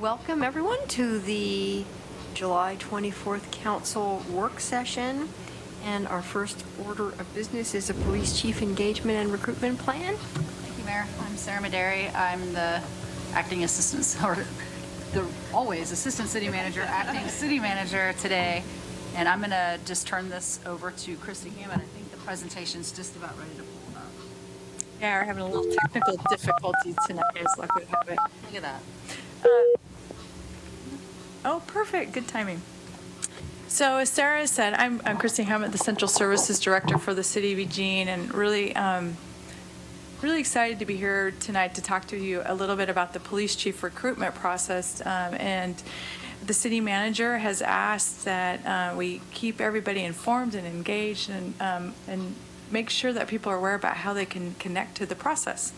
Welcome everyone to the July 24th Council work session. And our first order of business is a police chief engagement and recruitment plan. Thank you, Mayor. I'm Sarah Maderi. I'm the acting assistant, or the always assistant city manager, acting city manager today. And I'm going to just turn this over to Christy Hammond. I think the presentation's just about ready to pull up. Yeah, we're having a little technical difficulty tonight, as luck would have it. Look at that. Oh, perfect. Good timing. So as Sarah said, I'm Christy Hammond, the Central Services Director for the City of Eugene, and really excited to be here tonight to talk to you a little bit about the police chief recruitment process. And the city manager has asked that we keep everybody informed and engaged and make sure that people are aware about how they can connect to the process.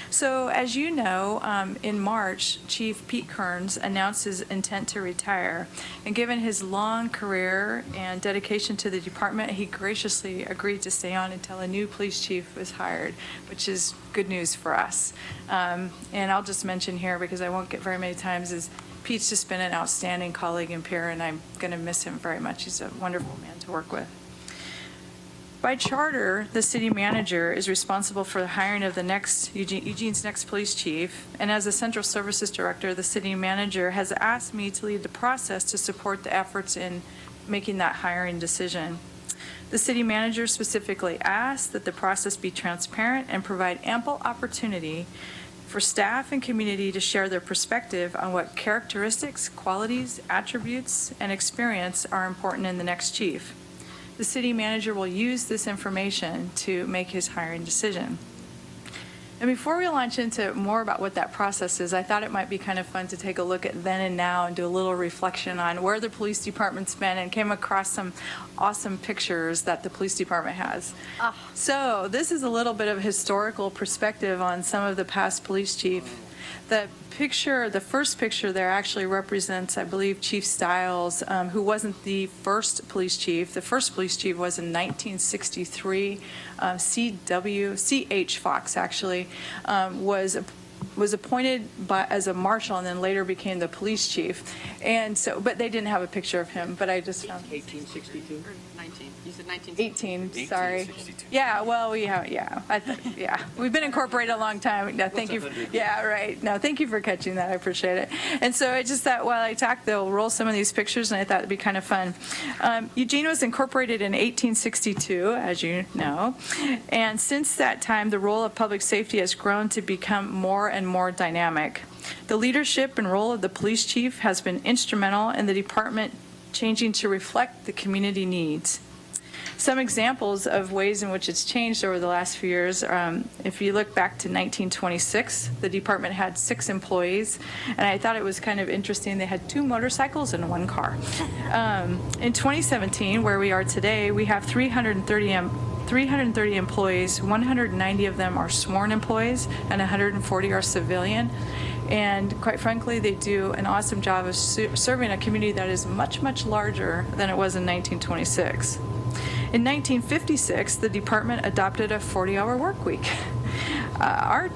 So as you know, in March, Chief Pete Kearns announced his intent to retire. And given his long career and dedication to the department, he graciously agreed to stay on until a new police chief was hired, which is good news for us. And I'll just mention here, because I won't get very many times, is Pete's just been an outstanding colleague and peer, and I'm going to miss him very much. He's a wonderful man to work with. By charter, the city manager is responsible for the hiring of the next Eugene's next police chief, and as the Central Services Director, the city manager has asked me to lead the process to support the efforts in making that hiring decision. The city manager specifically asked that the process be transparent and provide ample opportunity for staff and community to share their perspective on what characteristics, qualities, attributes, and experience are important in the next chief. The city manager will use this information to make his hiring decision. And before we launch into more about what that process is, I thought it might be kind of fun to take a look at then and now and do a little reflection on where the police department's been, and came across some awesome pictures that the police department has. So this is a little bit of historical perspective on some of the past police chiefs. The first picture there actually represents, I believe, Chief Stiles, who wasn't the first police chief. The first police chief was in 1963. C.H. Fox actually was appointed as a marshal and then later became the police chief. And so, but they didn't have a picture of him. But I just found 1862 or 19. You said 1962. 18. Sorry. Yeah. Well, we have. Yeah. We've been incorporated a long time. No, thank you. Yeah. Right. No, thank you for catching that. I appreciate it. And so I just thought while I talk, they'll roll some of these pictures, and I thought it'd be kind of fun. Eugene was incorporated in 1862, as you know, and since that time, the role of public safety has grown to become more and more dynamic. The leadership and role of the police chief has been instrumental in the department changing to reflect the community needs. Some examples of ways in which it's changed over the last few years, if you look back to 1926, the department had 6 employees, and I thought it was kind of interesting. They had 2 motorcycles and 1 car. In 2017, where we are today, we have 330 employees. 190 of them are sworn employees, and 140 are civilian. And quite frankly, they do an awesome job of serving a community that is much, much larger than it was in 1926. In 1956, the department adopted a 40-hour work week. Our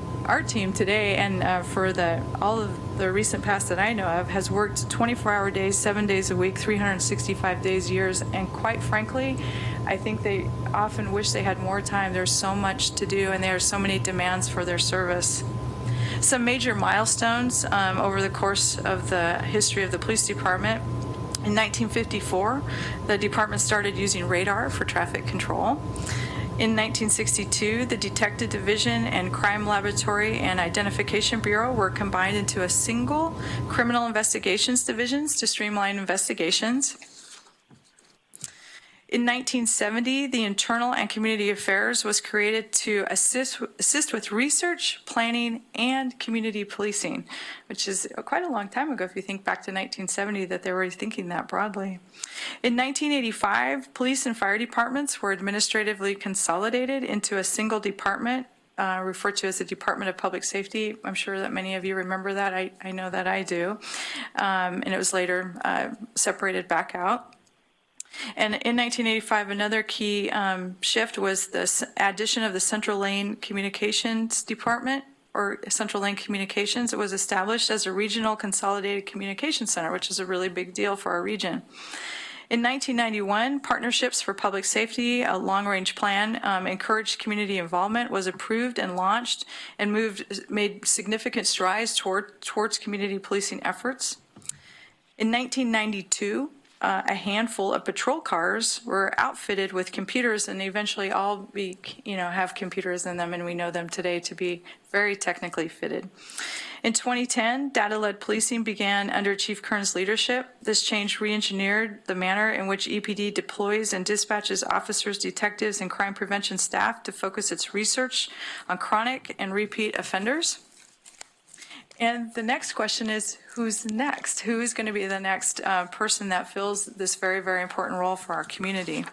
team today, and for all of the recent past that I know of, has worked 24-hour days, 7 days a week, 365 days a year, and quite frankly, I think they often wish they had more time. There's so much to do, and there are so many demands for their service. Some major milestones over the course of the history of the police department. In 1954, the department started using radar for traffic control. In 1962, the Detective Division and Crime Laboratory and Identification Bureau were combined into a single Criminal Investigations Divisions to streamline investigations. In 1970, the Internal and Community Affairs was created to assist with research, planning, and community policing, which is quite a long time ago if you think back to 1970 that they were thinking that broadly. In 1985, police and fire departments were administratively consolidated into a single department referred to as the Department of Public Safety. I'm sure that many of you remember that. I know that I do. And it was later separated back out. And in 1985, another key shift was the addition of the Central Lane Communications Department, or Central Link Communications, it was established as a regional consolidated communication center, which is a really big deal for our region. In 1991, Partnerships for Public Safety, a long-range plan, encouraged community involvement, was approved and launched and made significant strides towards community policing efforts. In 1992, a handful of patrol cars were outfitted with computers, and eventually all have computers in them, and we know them today to be very technically fitted. In 2010, data-led policing began under Chief Kern's leadership. This change re-engineered the manner in which EPD deploys and dispatches officers, detectives, and crime prevention staff to focus its research on chronic and repeat offenders. And the next question is, who's next? Who is going to be the next person that fills this very, very important role for our community?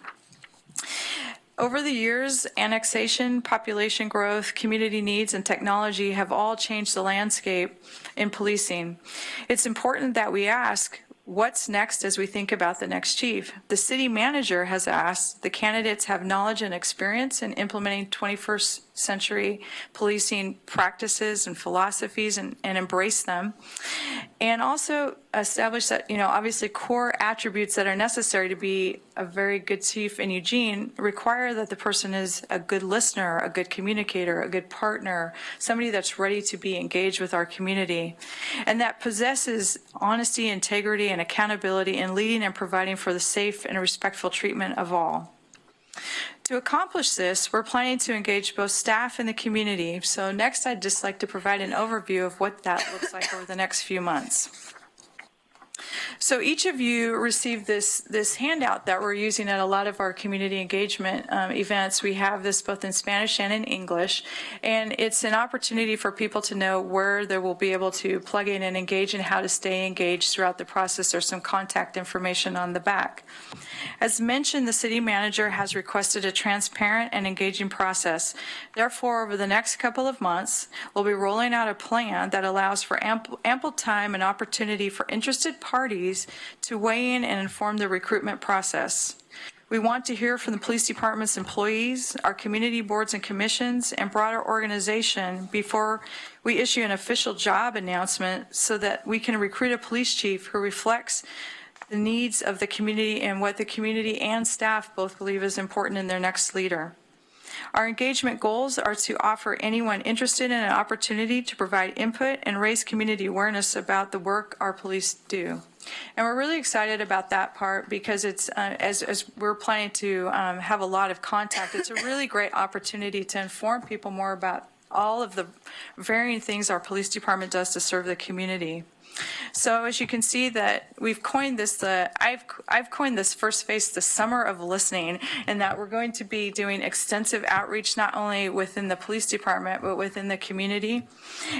Over the years, annexation, population growth, community needs, and technology have all changed the landscape in policing. It's important that we ask, what's next as we think about the next chief? The city manager has asked, the candidates have knowledge and experience in implementing 21st century policing practices and philosophies and embrace them. And also establish that, obviously core attributes that are necessary to be a very good chief in Eugene require that the person is a good listener, a good communicator, a good partner, somebody that's ready to be engaged with our community, and that possesses honesty, integrity, and accountability in leading and providing for the safe and respectful treatment of all. To accomplish this, we're planning to engage both staff and the community. So next, I'd just like to provide an overview of what that looks like over the next few months. So each of you received this handout that we're using at a lot of our community engagement events. We have this both in Spanish and in English, and it's an opportunity for people to know where they will be able to plug in and engage and how to stay engaged throughout the process. There's some contact information on the back. As mentioned, the city manager has requested a transparent and engaging process. Therefore, over the next couple of months, we'll be rolling out a plan that allows for ample time and opportunity for interested parties to weigh in and inform the recruitment process. We want to hear from the police department's employees, our community boards and commissions, and broader organization before we issue an official job announcement so that we can recruit a police chief who reflects the needs of the community and what the community and staff both believe is important in their next leader. Our engagement goals are to offer anyone interested in an opportunity to provide input and raise community awareness about the work our police do. And we're really excited about that part because it's, as we're planning to have a lot of contact, it's a really great opportunity to inform people more about all of the varying things our police department does to serve the community. So as you can see that we've coined this, I've coined this first phase the summer of listening, and that we're going to be doing extensive outreach not only within the police department but within the community.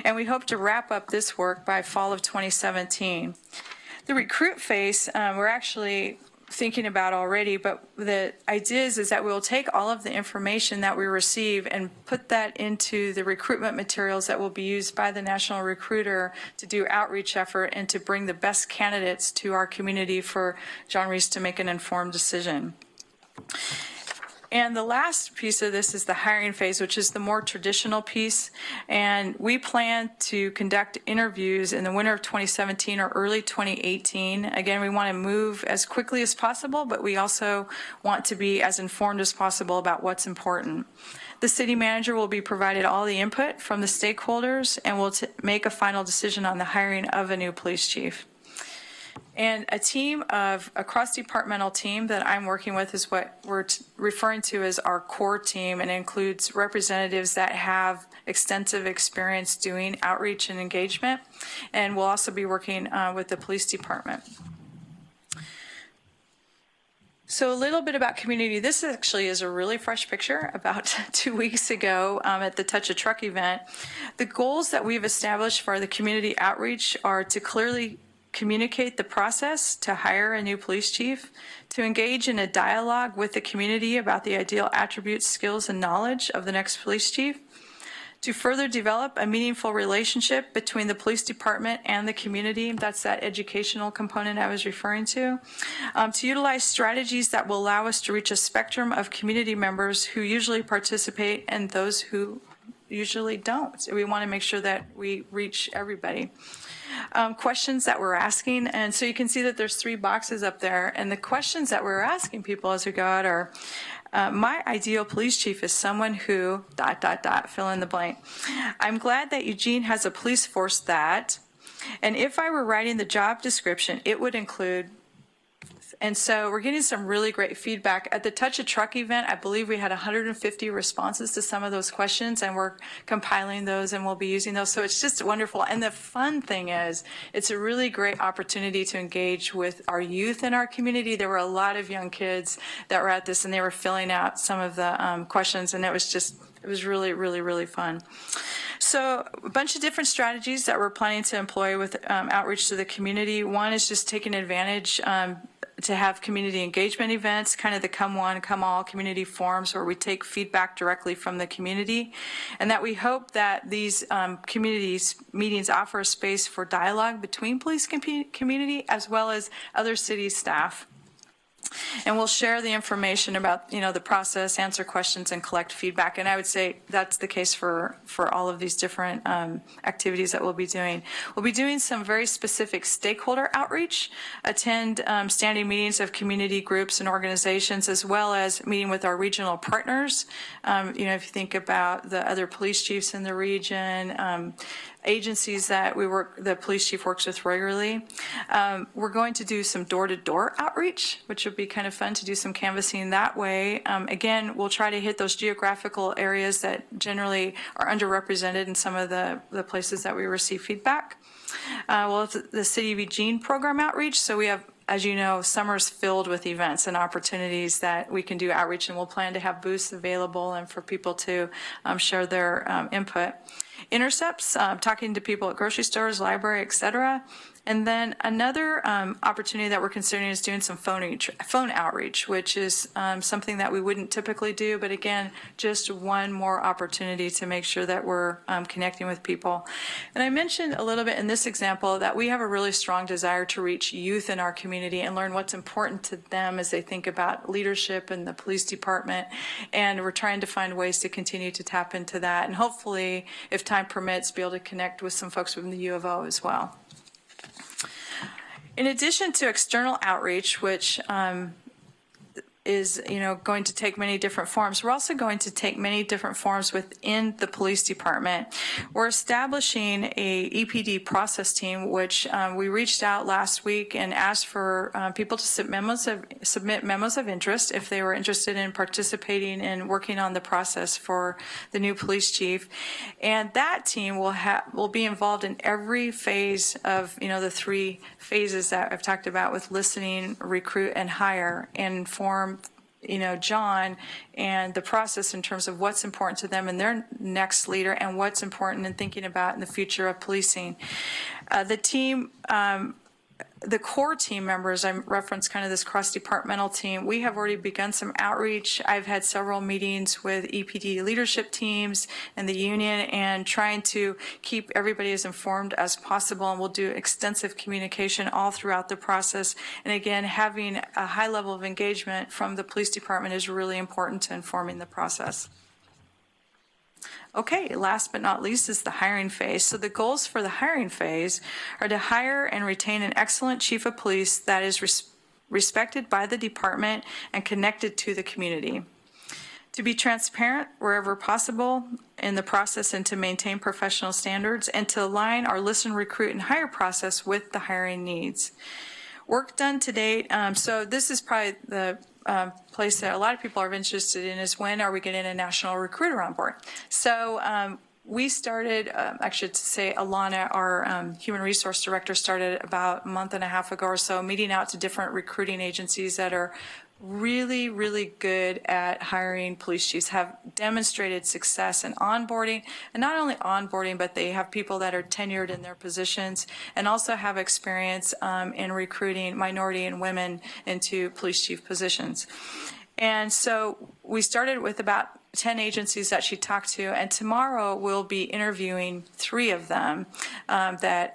And we hope to wrap up this work by fall of 2017. The recruit phase, we're actually thinking about already, but the idea is that we'll take all of the information that we receive and put that into the recruitment materials that will be used by the national recruiter to do outreach effort and to bring the best candidates to our community for John Reese to make an informed decision. And the last piece of this is the hiring phase, which is the more traditional piece. And we plan to conduct interviews in the winter of 2017 or early 2018. Again, we want to move as quickly as possible, but we also want to be as informed as possible about what's important. The city manager will be provided all the input from the stakeholders and will make a final decision on the hiring of a new police chief. And a cross-departmental team that I'm working with is what we're referring to as our core team, and includes representatives that have extensive experience doing outreach and engagement. And we'll also be working with the police department. So a little bit about community. This actually is a really fresh picture about 2 weeks ago at the Touch a Truck event. The goals that we've established for the community outreach are to clearly communicate the process to hire a new police chief, to engage in a dialogue with the community about the ideal attributes, skills, and knowledge of the next police chief, to further develop a meaningful relationship between the police department and the community. That's that educational component I was referring to utilize strategies that will allow us to reach a spectrum of community members who usually participate and those who usually don't. We want to make sure that we reach everybody. Questions that we're asking, and so you can see that there's 3 boxes up there, and the questions that we're asking people as we go out are, my ideal police chief is someone who, ... fill in the blank. I'm glad that Eugene has a police force that, and if I were writing the job description, it would include. And so we're getting some really great feedback. At the Touch a Truck event, I believe we had 150 responses to some of those questions, and we're compiling those and we'll be using those. So it's just wonderful. And the fun thing is, it's a really great opportunity to engage with our youth in our community. There were a lot of young kids that were at this, and they were filling out some of the questions, and it was really, really, really fun. So a bunch of different strategies that we're planning to employ with outreach to the community. One is just taking advantage to have community engagement events, kind of the come one, come all community forums where we take feedback directly from the community, and that we hope that these communities meetings offer a space for dialogue between police community as well as other city staff. And we'll share the information about, the process, answer questions, and collect feedback. And I would say that's the case for all of these different activities that we'll be doing. We'll be doing some very specific stakeholder outreach, attend standing meetings of community groups and organizations, as well as meeting with our regional partners. If you think about the other police chiefs in the region, agencies that the police chief works with regularly. We're going to do some door-to-door outreach, which would be kind of fun to do some canvassing that way. Again, we'll try to hit those geographical areas that generally are underrepresented in some of the places that we receive feedback. Well, the City of Eugene program outreach, so we have, as you know, summer's filled with events and opportunities that we can do outreach, and we'll plan to have booths available and for people to share their input. Intercepts, talking to people at grocery stores, library, et cetera. And then another opportunity that we're considering is doing some phone outreach, which is something that we wouldn't typically do, but again, just one more opportunity to make sure that we're connecting with people. And I mentioned a little bit in this example that we have a really strong desire to reach youth in our community and learn what's important to them as they think about leadership in the police department. And we're trying to find ways to continue to tap into that, and hopefully, if time permits, be able to connect with some folks from the U of O as well. In addition to external outreach, which is going to take many different forms, we're also going to take many different forms within the police department. We're establishing a EPD process team, which we reached out last week and asked for people to submit memos of interest if they were interested in participating and working on the process for the new police chief. And that team will be involved in every phase of the 3 phases that I've talked about with listening, recruit, and hire, and inform John and the process in terms of what's important to them and their next leader, and what's important in thinking about in the future of policing. The team, the core team members, I referenced kind of this cross-departmental team. We have already begun some outreach. I've had several meetings with EPD leadership teams and the union, and trying to keep everybody as informed as possible. And we'll do extensive communication all throughout the process. And again, having a high level of engagement from the police department is really important to informing the process. Okay, last but not least is the hiring phase. So the goals for the hiring phase are to hire and retain an excellent chief of police that is respected by the department and connected to the community. To be transparent wherever possible in the process and to maintain professional standards, and to align our listen, recruit, and hire process with the hiring needs. Work done to date. So this is probably the place that a lot of people are interested in, is when are we getting a national recruiter on board? So we started, actually to say Alana, our human resource director, started about a month and a half ago or so, meeting out to different recruiting agencies that are really, really good at hiring police chiefs, have demonstrated success in onboarding, and not only onboarding, but they have people that are tenured in their positions, and also have experience in recruiting minority and women into police chief positions. And so we started with about 10 agencies that she talked to, and tomorrow we'll be interviewing 3 of them that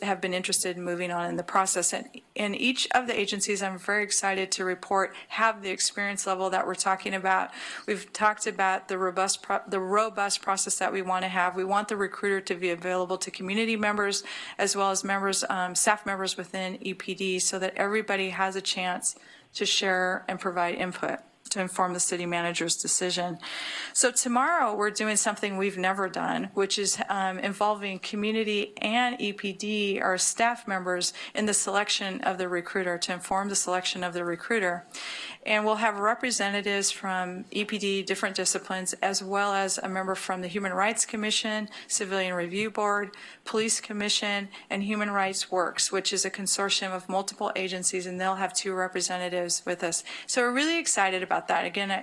have been interested in moving on in the process. And in each of the agencies, I'm very excited to report, have the experience level that we're talking about. We've talked about the robust process that we want to have. We want the recruiter to be available to community members as well as members, staff members within EPD, so that everybody has a chance to share and provide input to inform the city manager's decision. So tomorrow we're doing something we've never done, which is involving community and EPD, our staff members, in the selection of the recruiter, to inform the selection of the recruiter. And we'll have representatives from EPD, different disciplines, as well as a member from the Human Rights Commission, Civilian Review Board, Police Commission, and Human Rights Works, which is a consortium of multiple agencies, and they'll have 2 representatives with us. So we're really excited about that. Again,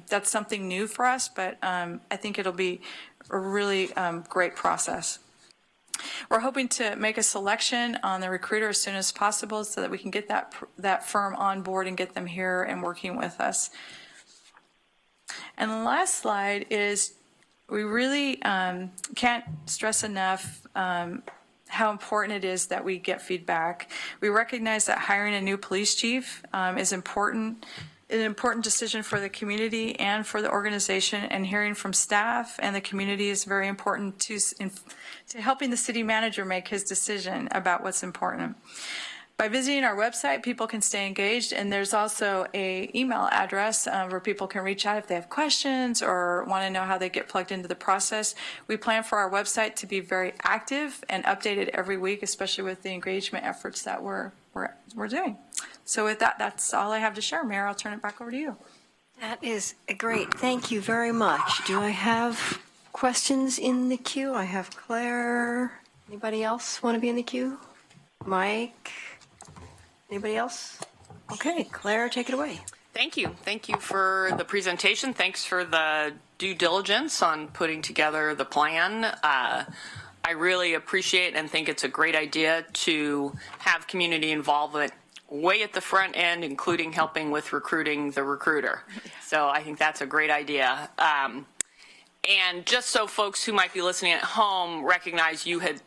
that's something new for us, but I think it'll be a really great process. We're hoping to make a selection on the recruiter as soon as possible so that we can get that firm on board and get them here and working with us. And the last slide is, we really can't stress enough how important it is that we get feedback. We recognize that hiring a new police chief is important. An important decision for the community and for the organization, and hearing from staff and the community is very important to helping the city manager make his decision about what's important. By visiting our website, people can stay engaged, and there's also an email address where people can reach out if they have questions or want to know how they get plugged into the process. We plan for our website to be very active and updated every week, especially with the engagement efforts that we're doing. So with that, that's all I have to share. Mayor, I'll turn it back over to you. That is great. Thank you very much. Do I have questions in the queue? I have Claire. Anybody else want to be in the queue? Mike? Anybody else? Okay, Claire, take it away. Thank you. Thank you for the presentation. Thanks for the due diligence on putting together the plan. I really appreciate and think it's a great idea to have community involvement way at the front end, including helping with recruiting the recruiter. So I think that's a great idea. And just so folks who might be listening at home recognize, you had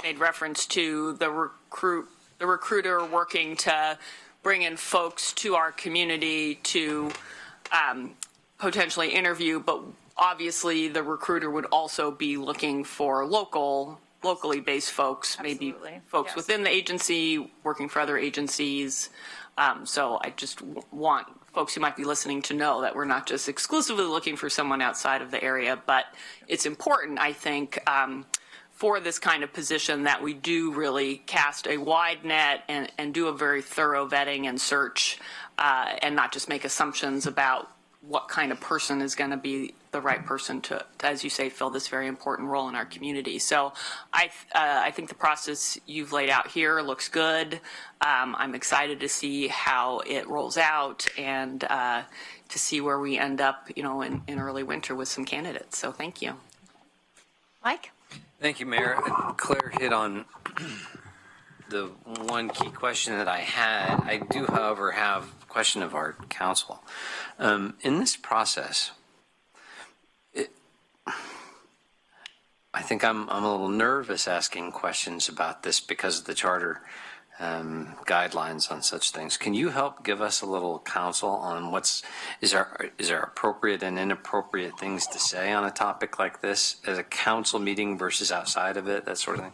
made reference to the recruiter working to bring in folks to our community to potentially interview, but obviously the recruiter would also be looking for locally based folks, Absolutely. maybe folks within the agency working for other agencies. So I just want folks who might be listening to know that we're not just exclusively looking for someone outside of the area, but it's important, I think, for this kind of position that we do really cast a wide net and do a very thorough vetting and search, and not just make assumptions about what kind of person is going to be the right person to, as you say, fill this very important role in our community. So I think the process you've laid out here looks good. I'm excited to see how it rolls out and to see where we end up, in early winter with some candidates. So thank you. Mike? Thank you, Mayor. Claire hit on the one key question that I had. I do, however, have a question of our council. In this process, I think I'm a little nervous asking questions about this because of the charter guidelines on such things. Can you help give us a little counsel on is there appropriate and inappropriate things to say on a topic like this as a council meeting versus outside of it, that sort of thing?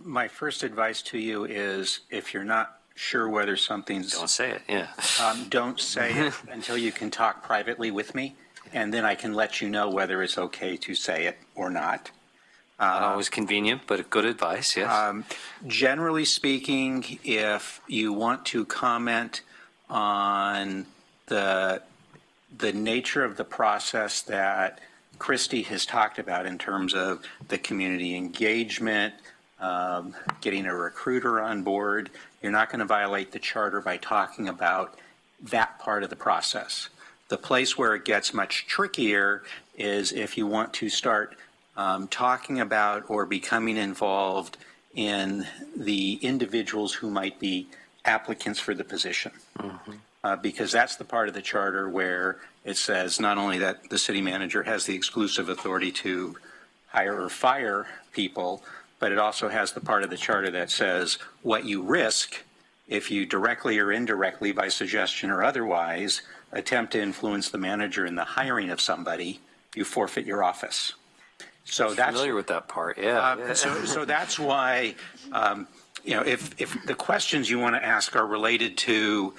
My first advice to you is, if you're not sure whether something's... Don't say it, yeah. Don't say it until you can talk privately with me, and then I can let you know whether it's okay to say it or not. Not always convenient, but good advice, yes. Generally speaking, if you want to comment on the nature of the process that Christy has talked about in terms of the community engagement, getting a recruiter on board, you're not going to violate the charter by talking about that part of the process. The place where it gets much trickier is if you want to start talking about or becoming involved in the individuals who might be applicants for the position. Because that's the part of the charter where it says not only that the city manager has the exclusive authority to hire or fire people, but it also has the part of the charter that says what you risk if you directly or indirectly, by suggestion or otherwise, attempt to influence the manager in the hiring of somebody, you forfeit your office. So that's familiar with that part. Yeah. So that's why, if the questions you want to ask are related to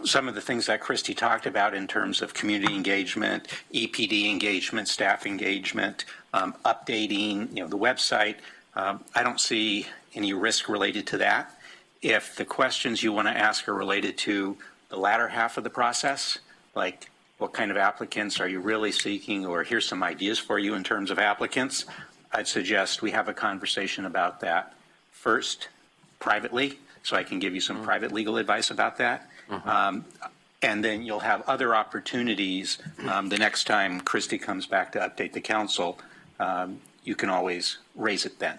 some of the things that Christy talked about in terms of community engagement, EPD engagement, staff engagement, updating, the website, I don't see any risk related to that. If the questions you want to ask are related to the latter half of the process, like what kind of applicants are you really seeking, or here's some ideas for you in terms of applicants, I'd suggest we have a conversation about that first privately, so I can give you some private legal advice about that. And then you'll have other opportunities the next time Christy comes back to update the council. You can always raise it then.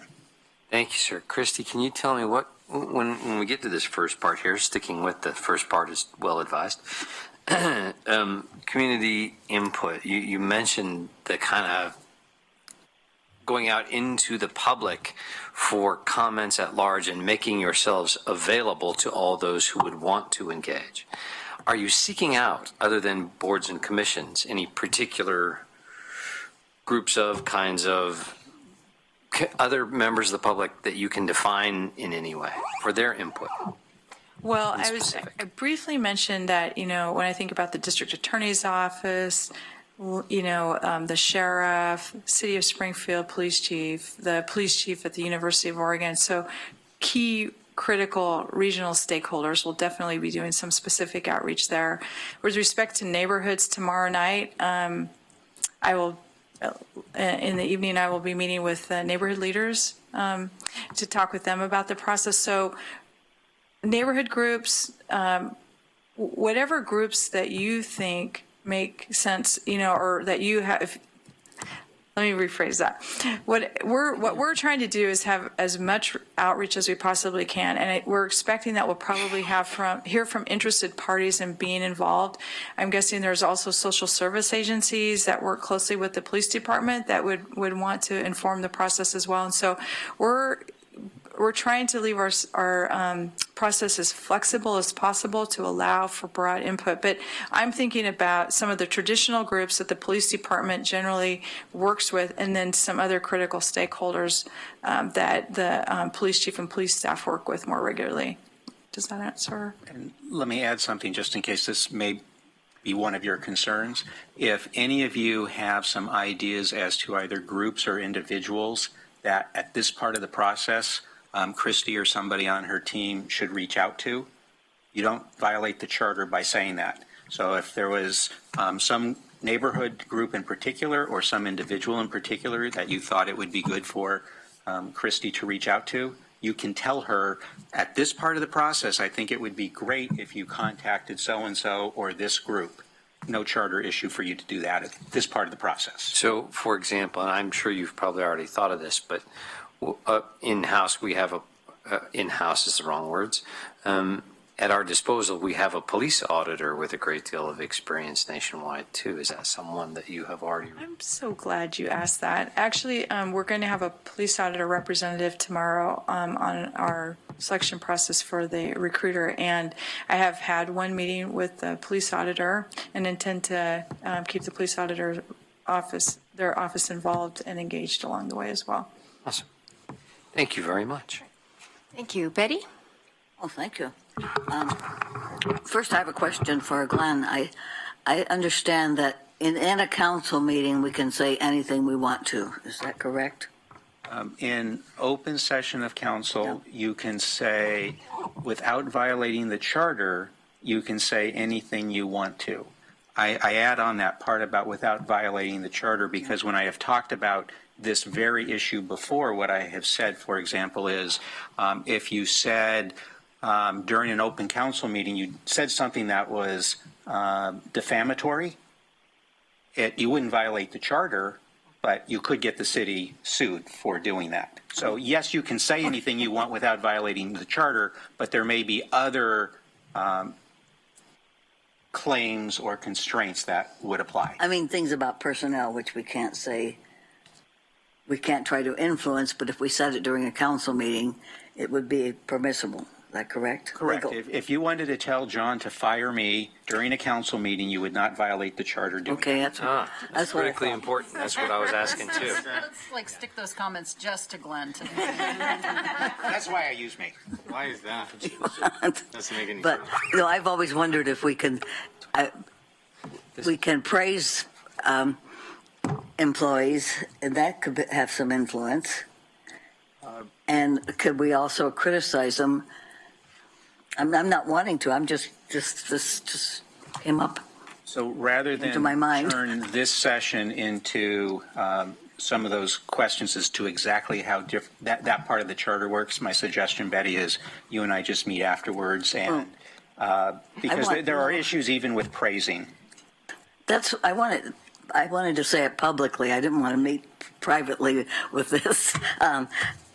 Thank you, sir. Christy, can you tell me when we get to this first part here, sticking with the first part is well advised, community input, you mentioned the kind of going out into the public for comments at large and making yourselves available to all those who would want to engage. Are you seeking out, other than boards and commissions, any particular groups of kinds of other members of the public that you can define in any way for their input? Well, I briefly mentioned that, when I think about the district attorney's office, the sheriff, city of Springfield police chief, the police chief at the University of Oregon. So key critical regional stakeholders will definitely be doing some specific outreach there. With respect to neighborhoods, tomorrow night, I will, in the evening, I will be meeting with neighborhood leaders to talk with them about the process. So neighborhood groups, whatever groups that you think make sense, or that you have. Let me rephrase that. What we're trying to do is have as much outreach as we possibly can, and we're expecting that we'll probably hear from interested parties in being involved. I'm guessing there's also social service agencies that work closely with the police department that would want to inform the process as well. And so we're trying to leave our process as flexible as possible to allow for broad input. But I'm thinking about some of the traditional groups that the police department generally works with, and then some other critical stakeholders that the police chief and police staff work with more regularly. Does that answer? And let me add something just in case this may be one of your concerns. If any of you have some ideas as to either groups or individuals that at this part of the process Christy or somebody on her team should reach out to, you don't violate the charter by saying that. So if there was some neighborhood group in particular or some individual in particular that you thought it would be good for Christy to reach out to, you can tell her at this part of the process, I think it would be great if you contacted so-and-so or this group. No charter issue for you to do that at this part of the process. So, for example, and I'm sure you've probably already thought of this, but in-house, we have in-house is the wrong words. At our disposal, we have a police auditor with a great deal of experience nationwide, too. Is that someone that you have already? I'm so glad you asked that. Actually, we're going to have a police auditor representative tomorrow on our selection process for the recruiter. And I have had one meeting with the police auditor and intend to keep the police auditor their office involved and engaged along the way as well. Awesome. Thank you very much. Thank you. Betty? Oh, thank you. First, I have a question for Glenn. I understand that in a council meeting, we can say anything we want to. Is that correct? In open session of council, you can say, without violating the charter, you can say anything you want to. I add on that part about without violating the charter because when I have talked about this very issue before, what I have said, for example, is if you said during an open council meeting, you said something that was defamatory, you wouldn't violate the charter, but you could get the city sued for doing that. So yes, you can say anything you want without violating the charter, but there may be other claims or constraints that would apply. I mean, things about personnel, which we can't say, we can't try to influence, but if we said it during a council meeting, it would be permissible. Is that correct? Correct. Legal. If you wanted to tell John to fire me during a council meeting, you would not violate the charter doing Okay, that. that's what I Critically thought. important. That's what I was asking too. Let's like stick those comments just to Glenn today. That's why I use me. Why is that? Doesn't make any But, sense. you know, I've always wondered if we can praise employees, and that could have some influence. And could we also criticize them? I'm not wanting to. I'm just came up. So rather than Into my mind. turn this session into some of those questions as to exactly how that part of the charter works, my suggestion, Betty, is you and I just meet afterwards, and because there are issues even with praising. That's I wanted to say it publicly. I didn't want to meet privately with this.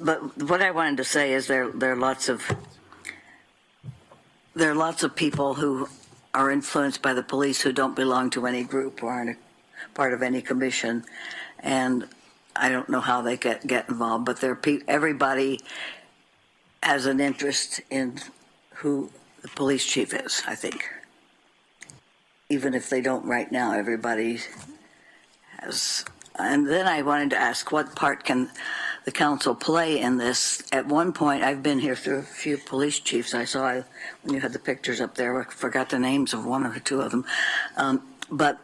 But what I wanted to say is there are lots of people who are influenced by the police who don't belong to any group or aren't a part of any commission, and I don't know how they get involved. But everybody has an interest in who the police chief is, I think. Even if they don't right now, everybody has. And then I wanted to ask, what part can the council play in this? At one point, I've been here through a few police chiefs. I saw when you had the pictures up there, I forgot the names of one or two of them. But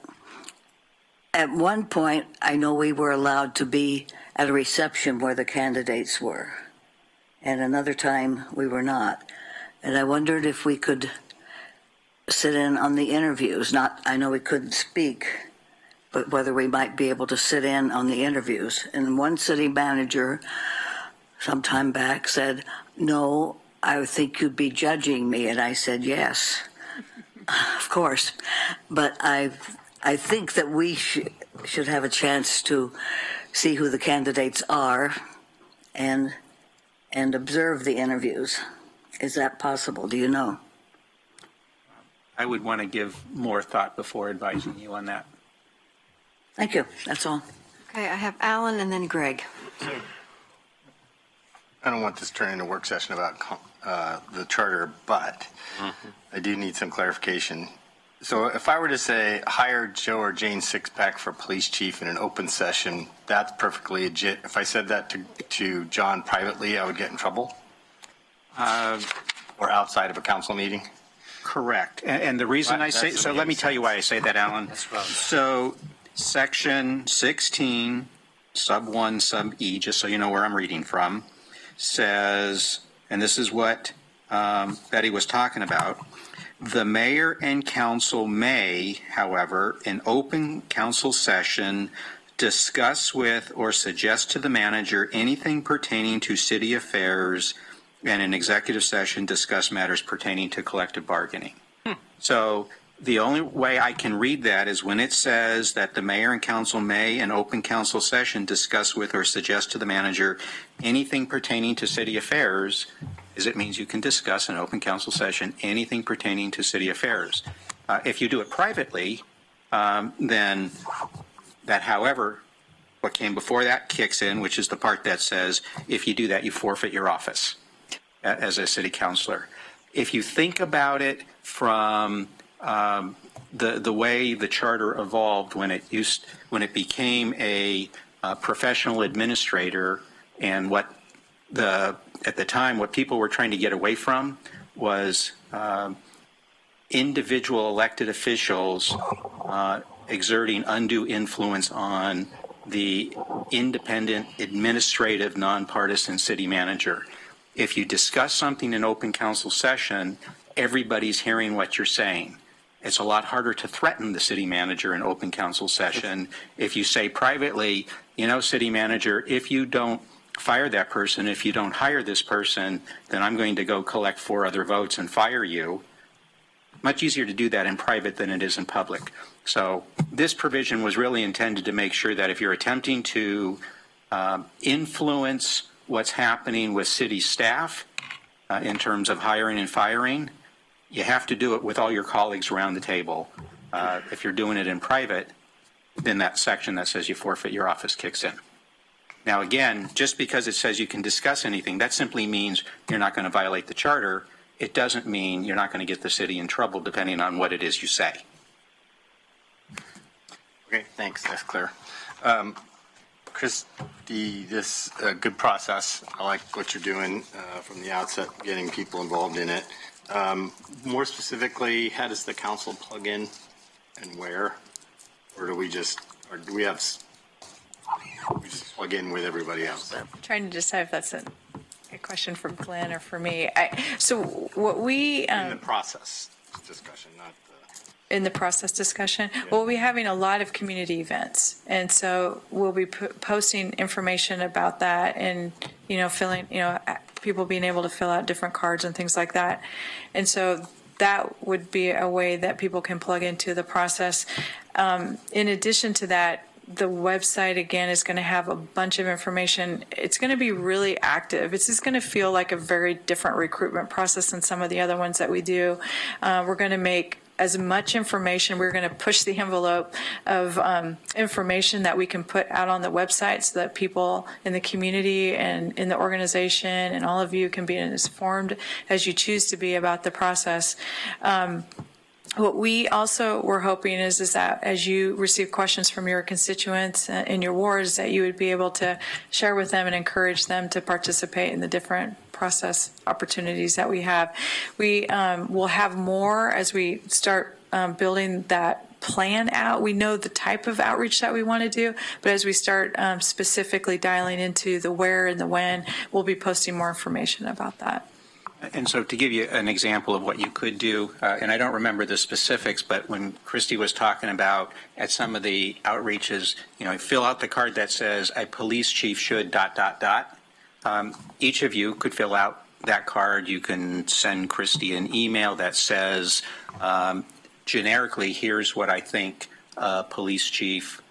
at one point, I know we were allowed to be at a reception where the candidates were. And another time, we were not. And I wondered if we could sit in on the interviews. I know we couldn't speak, but whether we might be able to sit in on the interviews. And one city manager some time back said, "No, I think you'd be judging me." And I said, "Yes, of course." But I think that we should have a chance to see who the candidates are and observe the interviews. Is that possible? Do you know? I would want to give more thought before advising you on that. Thank you. That's all. Okay, I have Alan and then Greg. I don't want this to turn into a work session about the charter, but I do need some clarification. So if I were to say, hire Joe or Jane Sixpack for police chief in an open session, that's perfectly legit. If I said that to John privately, I would get in trouble? Or outside of a council meeting? Correct. And the reason I say, so let me tell you why I say that, Alan. So section 16, sub 1, sub E, just so you know where I'm reading from, says, and this is what Betty was talking about, the mayor and council may, however, in open council session, discuss with or suggest to the manager anything pertaining to city affairs, and in executive session discuss matters pertaining to collective bargaining. So the only way I can read that is when it says that the mayor and council may in open council session discuss with or suggest to the manager anything pertaining to city affairs, is it means you can discuss in open council session anything pertaining to city affairs. If you do it privately, then that, however, what came before that kicks in, which is the part that says if you do that, you forfeit your office as a city councilor. If you think about it from the way the charter evolved when it became a professional administrator, and at the time what people were trying to get away from was individual elected officials exerting undue influence on the independent administrative nonpartisan city manager. If you discuss something in open council session, everybody's hearing what you're saying. It's a lot harder to threaten the city manager in open council session. If you say privately, you know, city manager, if you don't fire that person, if you don't hire this person, then I'm going to go collect 4 other votes and fire you. much easier to do that in private than it is in public. So this provision was really intended to make sure that if you're attempting to influence what's happening with city staff in terms of hiring and firing, you have to do it with all your colleagues around the table. If you're doing it in private, then that section that says you forfeit your office kicks in. Now, again, just because it says you can discuss anything, that simply means you're not going to violate the charter. It doesn't mean you're not going to get the city in trouble depending on what it is you say. Okay, thanks. That's clear. Christy, this good process. I like what you're doing from the outset, getting people involved in it. More specifically, how does the council plug in and where? Or do we just plug in with everybody else? I'm trying to decide if that's a question for Glenn or for me. So what we in the process discussion, not the... in the process discussion, we'll be having a lot of community events, and so we'll be posting information about that, and filling, people being able to fill out different cards and things like that, and so that would be a way that people can plug into the process. In addition to that, the website, again, is going to have a bunch of information. It's going to be really active. It's just going to feel like a very different recruitment process than some of the other ones that we do. We're going to make as much information. We're going to push the envelope of information that we can put out on the website so that people in the community and in the organization and all of you can be as informed as you choose to be about the process. What we also were hoping is that as you receive questions from your constituents in your wards, that you would be able to share with them and encourage them to participate in the different process opportunities that we have. We will have more as we start building that plan out. We know the type of outreach that we want to do, but as we start specifically dialing into the where and the when, we'll be posting more information about that. And so to give you an example of what you could do, and I don't remember the specifics, but when Christy was talking about at some of the outreaches, fill out the card that says a police chief should ... Each of you could fill out that card. You can send Christy an email that says, generically, here's what I think a police chief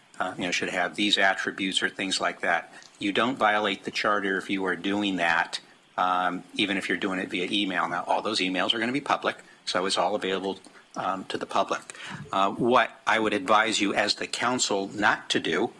should have, these attributes or things like that. You don't violate the charter if you are doing that. Even if you're doing it via email. Now, all those emails are going to be public, so it's all available to the public. What I would advise you as the council not to do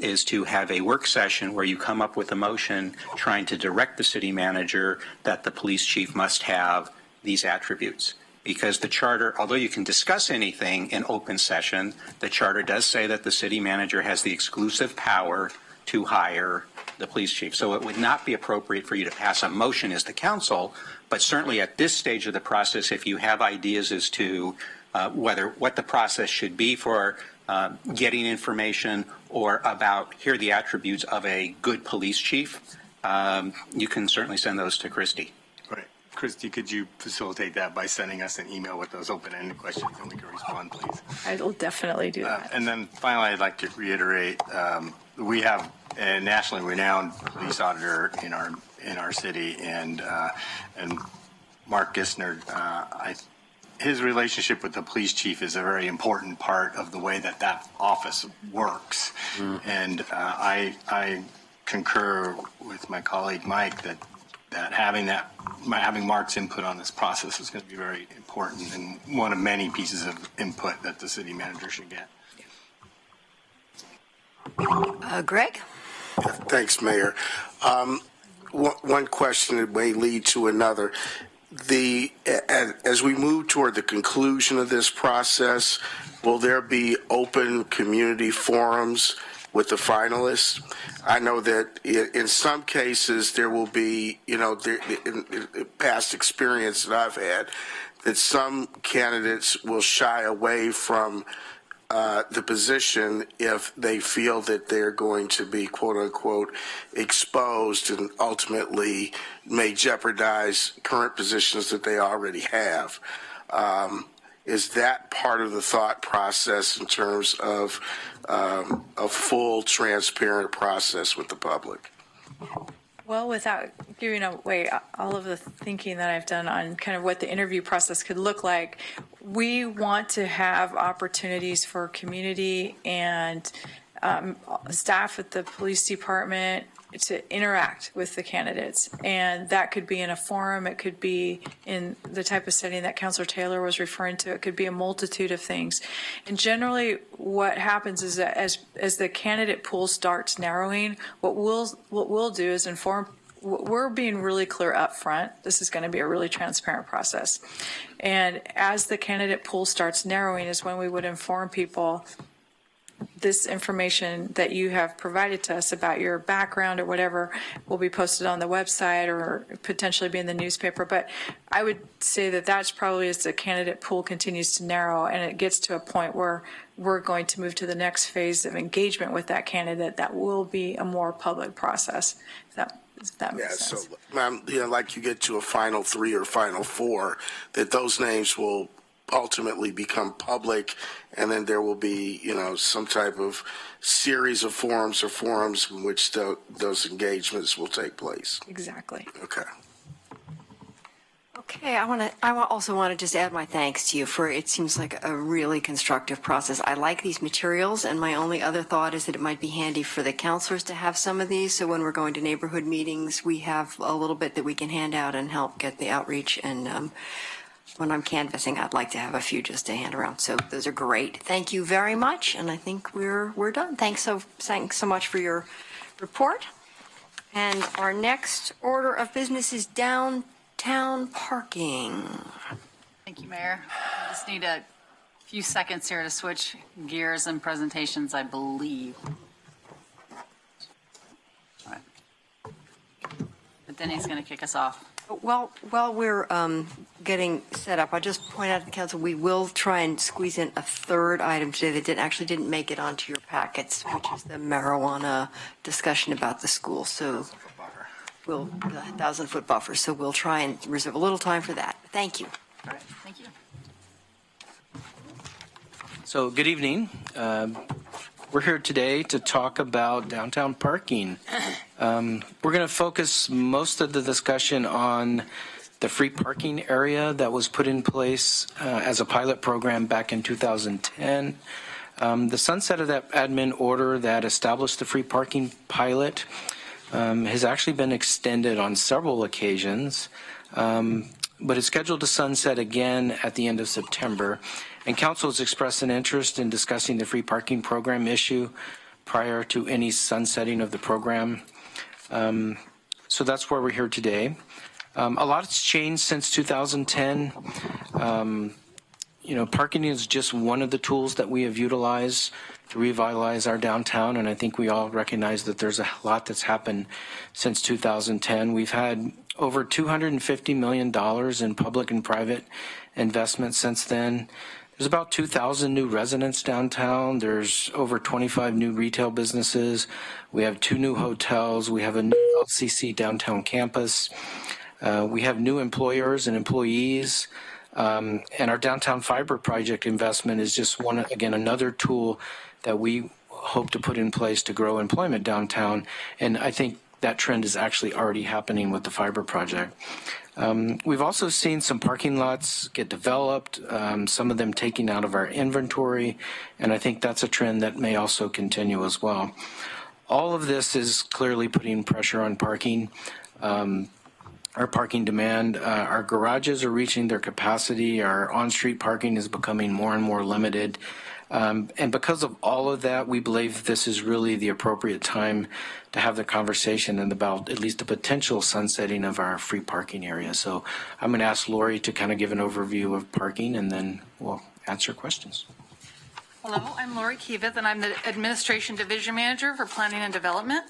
is to have a work session where you come up with a motion trying to direct the city manager that the police chief must have these attributes. Because the charter, although you can discuss anything in open session, the charter does say that the city manager has the exclusive power to hire the police chief. So it would not be appropriate for you to pass a motion as the council, but certainly at this stage of the process, if you have ideas as to what the process should be for getting information or about here are the attributes of a good police chief, you can certainly send those to Christy. Right. Christy, could you facilitate that by sending us an email with those open-ended questions and we can respond, please? I will definitely do that. And then finally, I'd like to reiterate, we have a nationally renowned police auditor in our city, and Mark Gissner, his relationship with the police chief is a very important part of the way that office works. And I concur with my colleague Mike that having Mark's input on this process is going to be very important and one of many pieces of input that the city manager should get. Greg? Thanks, Mayor. One question that may lead to another. As we move toward the conclusion of this process, will there be open community forums with the finalists? I know that in some cases there will be, in past experience that I've had, that some candidates will shy away from the position if they feel that they're going to be, quote unquote, exposed and ultimately may jeopardize current positions that they already have. Is that part of the thought process in terms of a full, transparent process with the public? Well, without giving away all of the thinking that I've done on kind of what the interview process could look like, we want to have opportunities for community and staff at the police department to interact with the candidates. And that could be in a forum, it could be in the type of setting that Councilor Taylor was referring to, it could be a multitude of things. And generally what happens is that as the candidate pool starts narrowing, what we'll do is inform, we're being really clear up front. This is going to be a really transparent process. And as the candidate pool starts narrowing is when we would inform people this information that you have provided to us about your background or whatever will be posted on the website or potentially be in the newspaper. But I would say that that's probably as the candidate pool continues to narrow and it gets to a point where we're going to move to the next phase of engagement with that candidate, that will be a more public process. If that makes sense. So, like you get to a final 3 or final 4, that those names will ultimately become public, and then there will be, some type of series of forums in which those engagements will take place. Exactly. Okay. Okay, I also want to just add my thanks to you for, it seems like a really constructive process. I like these materials, and my only other thought is that it might be handy for the counselors to have some of these, so when we're going to neighborhood meetings, we have a little bit that we can hand out and help get the outreach. And when I'm canvassing, I'd like to have a few just to hand around. So those are great. Thank you very much, and I think we're done. Thanks so much for your report. And our next order of business is downtown parking. Thank you, Mayor. I just need a few seconds here to switch gears and presentations, I believe. All right. But then he's going to kick us off. Well, while we're getting set up, I'll just point out to the council, we will try and squeeze in a third item today that actually didn't make it onto your packets, which is the marijuana discussion about the school. So the 1,000-foot buffer. So we'll try and reserve a little time for that. Thank you. All right, thank you. So good evening. We're here today to talk about downtown parking. We're going to focus most of the discussion on the free parking area that was put in place as a pilot program back in 2010. The sunset of that admin order that established the free parking pilot has actually been extended on several occasions, but it's scheduled to sunset again at the end of September. And council has expressed an interest in discussing the free parking program issue prior to any sunsetting of the program. So that's why we're here today. A lot has changed since 2010. Parking is just one of the tools that we have utilized to revitalize our downtown, and I think we all recognize that there's a lot that's happened since 2010. We've had over $250 million in public and private investment since then. There's about 2,000 new residents downtown. There's over 25 new retail businesses. We have 2 new hotels. We have a new LCC downtown campus. We have new employers and employees. And our downtown fiber project investment is just another tool that we hope to put in place to grow employment downtown. And I think that trend is actually already happening with the fiber project. We've also seen some parking lots get developed, some of them taken out of our inventory, and I think that's a trend that may also continue as well. All of this is clearly putting pressure on parking. Our parking demand, our garages are reaching their capacity, our on-street parking is becoming more and more limited. And because of all of that, we believe this is really the appropriate time to have the conversation and about at least the potential sunsetting of our free parking area. So I'm going to ask Lori to kind of give an overview of parking, and then we'll answer questions. Hello, I'm Lori Kivith, and I'm the Administration Division Manager for Planning and Development.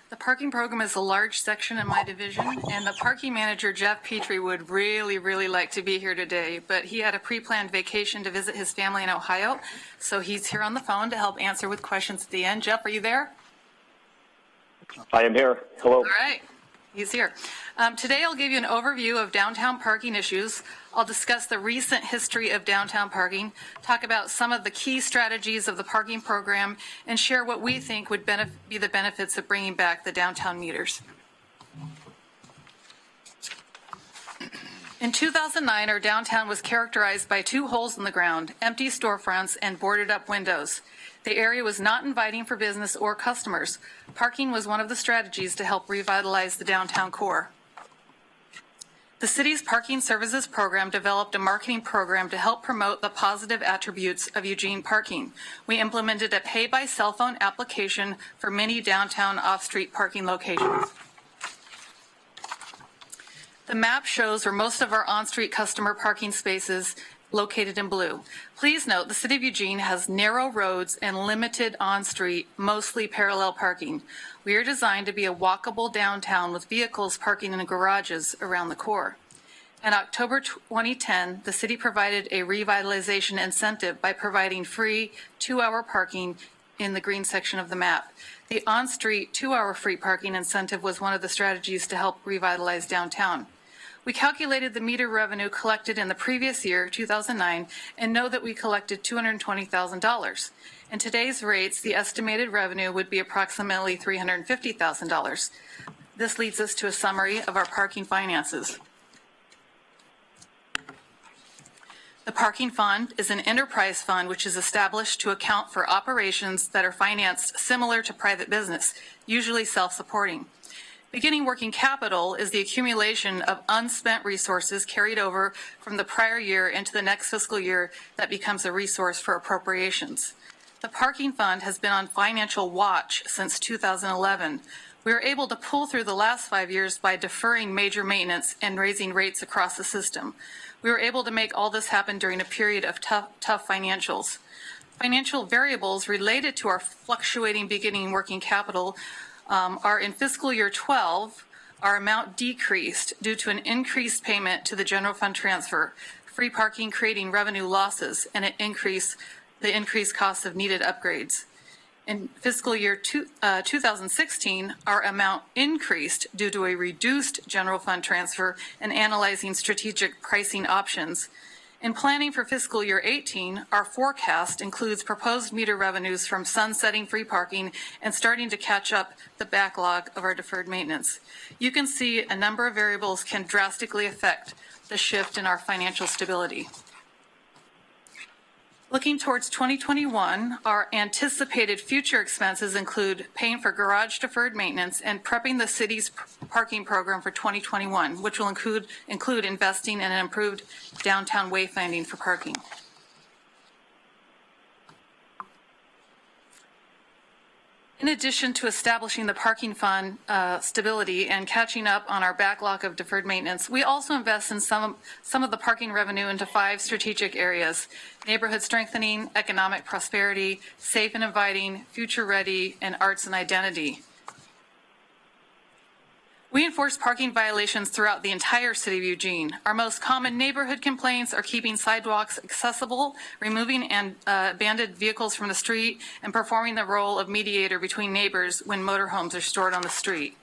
The parking program is a large section in my division, and the parking manager, Jeff Petrie, would really like to be here today, but he had a pre-planned vacation to visit his family in Ohio, so he's here on the phone to help answer with questions at the end. Jeff, are you there? I am here. Hello. All right. He's here. Today I'll give you an overview of downtown parking issues. I'll discuss the recent history of downtown parking, talk about some of the key strategies of the parking program, and share what we think would be the benefits of bringing back the downtown meters. In 2009, our downtown was characterized by 2 holes in the ground, empty storefronts, and boarded-up windows. The area was not inviting for business or customers. Parking was one of the strategies to help revitalize the downtown core. The city's parking services program developed a marketing program to help promote the positive attributes of Eugene parking. We implemented a pay-by-cell phone application for many downtown off-street parking locations. The map shows where most of our on-street customer parking spaces located in blue. Please note the City of Eugene has narrow roads and limited on-street, mostly parallel parking. We are designed to be a walkable downtown with vehicles parking in garages around the core. In October 2010, the city provided a revitalization incentive by providing free 2-hour parking in the green section of the map. The on-street 2-hour free parking incentive was one of the strategies to help revitalize downtown. We calculated the meter revenue collected in the previous year, 2009, and know that we collected $220,000. In today's rates, the estimated revenue would be approximately $350,000. This leads us to a summary of our parking finances. The parking fund is an enterprise fund which is established to account for operations that are financed similar to private business, usually self-supporting. Beginning working capital is the accumulation of unspent resources carried over from the prior year into the next fiscal year that becomes a resource for appropriations. The parking fund has been on financial watch since 2011. We were able to pull through the last 5 years by deferring major maintenance and raising rates across the system. We were able to make all this happen during a period of tough financials. Financial variables related to our fluctuating beginning working capital are in fiscal year 12, our amount decreased due to an increased payment to the general fund transfer, free parking creating revenue losses, and the increased cost of needed upgrades. In fiscal year 2016, our amount increased due to a reduced general fund transfer and analyzing strategic pricing options. In planning for fiscal year 18, our forecast includes proposed meter revenues from sunsetting free parking and starting to catch up the backlog of our deferred maintenance. You can see a number of variables can drastically affect the shift in our financial stability. Looking towards 2021, our anticipated future expenses include paying for garage deferred maintenance and prepping the city's parking program for 2021, which will include investing in an improved downtown wayfinding for parking. In addition to establishing the parking fund stability and catching up on our backlog of deferred maintenance, we also invest in some of the parking revenue into 5 strategic areas: neighborhood strengthening, economic prosperity, safe and inviting, future ready, and arts and identity. We enforce parking violations throughout the entire city of Eugene. Our most common neighborhood complaints are keeping sidewalks accessible, removing abandoned vehicles from the street, and performing the role of mediator between neighbors when motorhomes are stored on the street.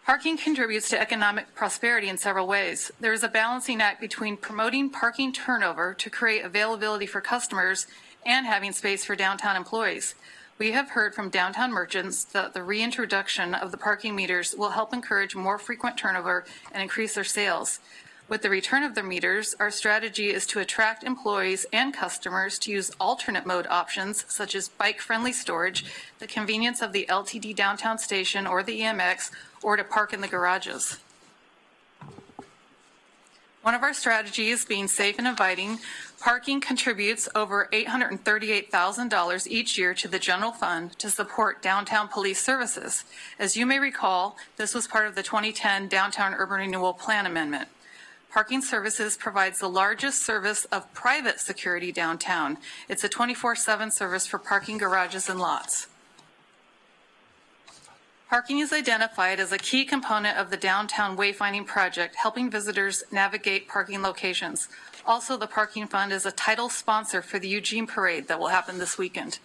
Parking contributes to economic prosperity in several ways. There is a balancing act between promoting parking turnover to create availability for customers and having space for downtown employees. We have heard from downtown merchants that the reintroduction of the parking meters will help encourage more frequent turnover and increase their sales. With the return of the meters, our strategy is to attract employees and customers to use alternate mode options such as bike-friendly storage, the convenience of the LTD downtown station or the EMX, or to park in the garages. One of our strategies being safe and inviting, parking contributes over $838,000 each year to the general fund to support downtown police services. As you may recall, this was part of the 2010 Downtown Urban Renewal Plan Amendment. Parking Services provides the largest service of private security downtown. It's a 24/7 service for parking garages and lots. Parking is identified as a key component of the downtown wayfinding project, helping visitors navigate parking locations. Also, the Parking Fund is a title sponsor for the Eugene Parade that will happen this weekend.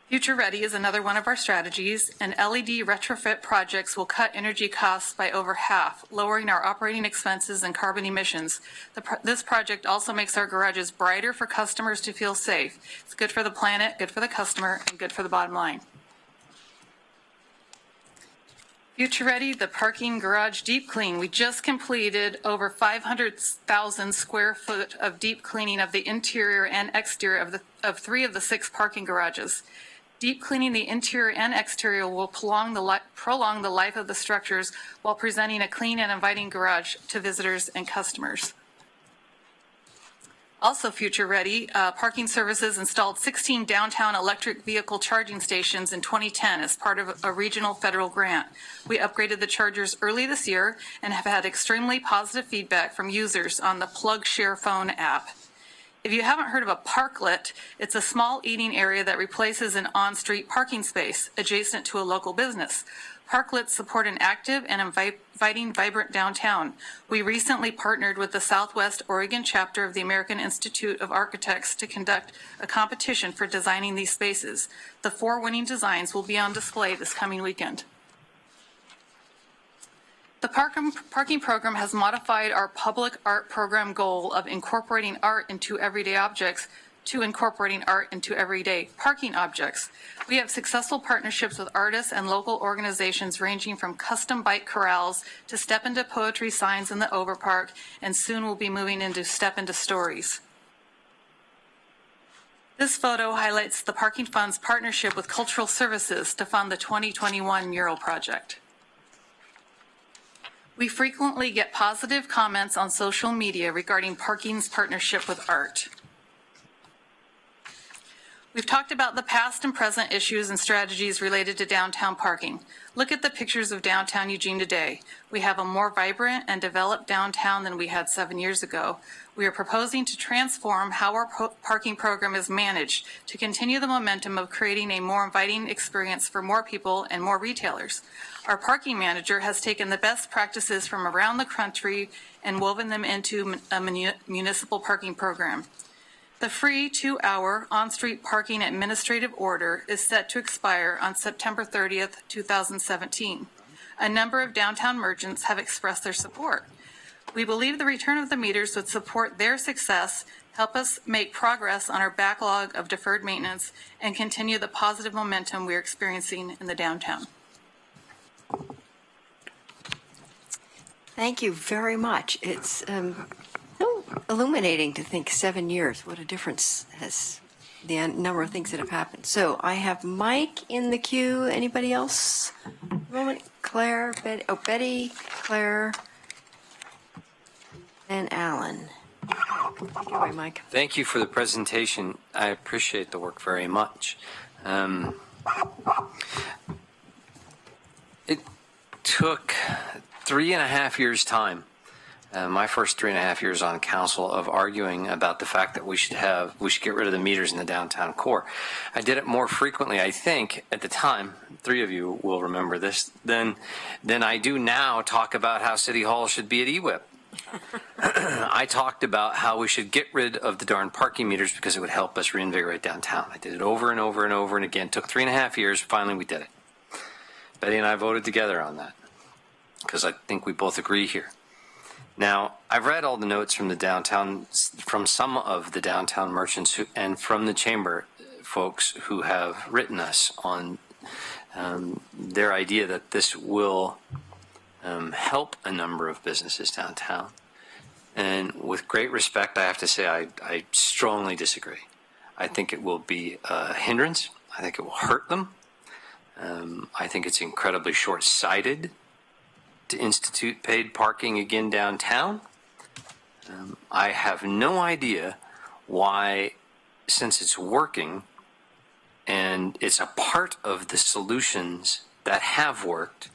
Future Ready is another one of our strategies, and LED retrofit projects will cut energy costs by over half, lowering our operating expenses and carbon emissions. This project also makes our garages brighter for customers to feel safe. It's good for the planet, good for the customer, and good for the bottom line. Future Ready, the parking garage deep clean. We just completed over 500,000 square foot of deep cleaning of the interior and exterior of 3 of the 6 parking garages. Deep cleaning the interior and exterior will prolong the life of the structures while presenting a clean and inviting garage to visitors and customers. Also future ready, Parking Services installed 16 downtown electric vehicle charging stations in 2010 as part of a regional federal grant. We upgraded the chargers early this year and have had extremely positive feedback from users on the Plug Share Phone app. If you haven't heard of a parklet, it's a small eating area that replaces an on-street parking space adjacent to a local business. Parklets support an active and inviting, vibrant downtown. We recently partnered with the Southwest Oregon chapter of the American Institute of Architects to conduct a competition for designing these spaces. The 4 winning designs will be on display this coming weekend. The parking program has modified our public art program goal of incorporating art into everyday objects to incorporating art into everyday parking objects. We have successful partnerships with artists and local organizations ranging from custom bike corrals to step into poetry signs in the Overpark, and soon we'll be moving into step into stories. This photo highlights the Parking Fund's partnership with Cultural Services to fund the 2021 mural project. We frequently get positive comments on social media regarding parking's partnership with art. We've talked about the past and present issues and strategies related to downtown parking. Look at the pictures of downtown Eugene today. We have a more vibrant and developed downtown than we had 7 years ago. We are proposing to transform how our parking program is managed to continue the momentum of creating a more inviting experience for more people and more retailers. Our parking manager has taken the best practices from around the country and woven them into a municipal parking program. The free 2-hour on-street parking administrative order is set to expire on September 30th, 2017. A number of downtown merchants have expressed their support. We believe the return of the meters would support their success, help us make progress on our backlog of deferred maintenance, and continue the positive momentum we're experiencing in the downtown. Thank you very much. It's illuminating to think 7 years, what a difference has the number of things that have happened. So I have Mike in the queue. Anybody else? Claire, Betty, Claire, and Alan. Take it away, Mike. Thank you for the presentation. I appreciate the work very much. It took 3.5 years' time, my first 3.5 years on council, of arguing about the fact that we should get rid of the meters in the downtown core. I did it more frequently, I think, at the time, 3 of you will remember this, than I do now talk about how City Hall should be at EWIP. I talked about how we should get rid of the darn parking meters because it would help us reinvigorate downtown. I did it over and over and over and again. It took 3.5 years. Finally, we did it. Betty and I voted together on that because I think we both agree here. Now, I've read all the notes from the downtown, from some of the downtown merchants and from the chamber folks who have written us on their idea that this will help a number of businesses downtown. And with great respect, I have to say I strongly disagree. I think it will be a hindrance. I think it will hurt them. I think it's incredibly short-sighted to institute paid parking again downtown. I have no idea why, since it's working and it's a part of the solutions that have worked,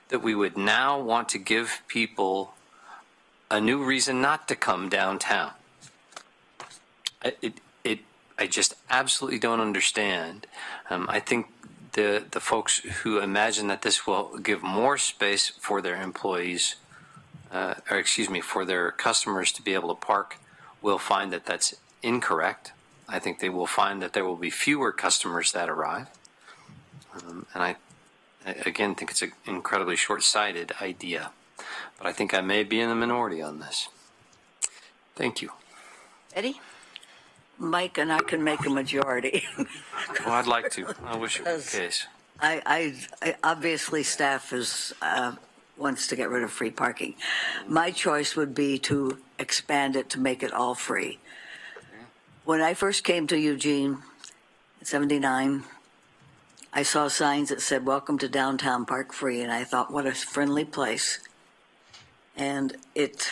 that we would now want to give people a new reason not to come downtown. I just absolutely don't understand. I think the folks who imagine that this will give more space for their employees, for their customers to be able to park, will find that that's incorrect. I think they will find that there will be fewer customers that arrive. And I again think it's an incredibly short-sighted idea. But I think I may be in the minority on this. Thank you. Betty? Mike and I can make a majority. Well, I'd like to. I wish it were the case. I obviously staff is wants to get rid of free parking. My choice would be to expand it to make it all free. When I first came to Eugene in '79, I saw signs that said "Welcome to Downtown Park Free," and I thought, what a friendly place. And it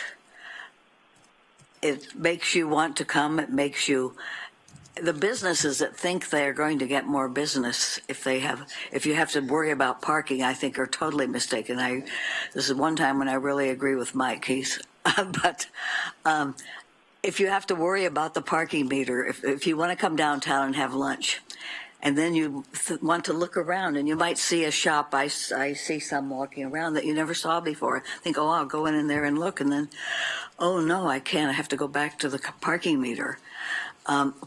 makes you want to come. It makes you. The businesses that think they're going to get more business if you have to worry about parking, I think are totally mistaken. This is one time when I really agree with Mike. But if you have to worry about the parking meter, if you want to come downtown and have lunch, and then you want to look around and you might see a shop, I see some walking around that you never saw before. Think, oh, I'll go in there and look, and then, oh no, I can't. I have to go back to the parking meter.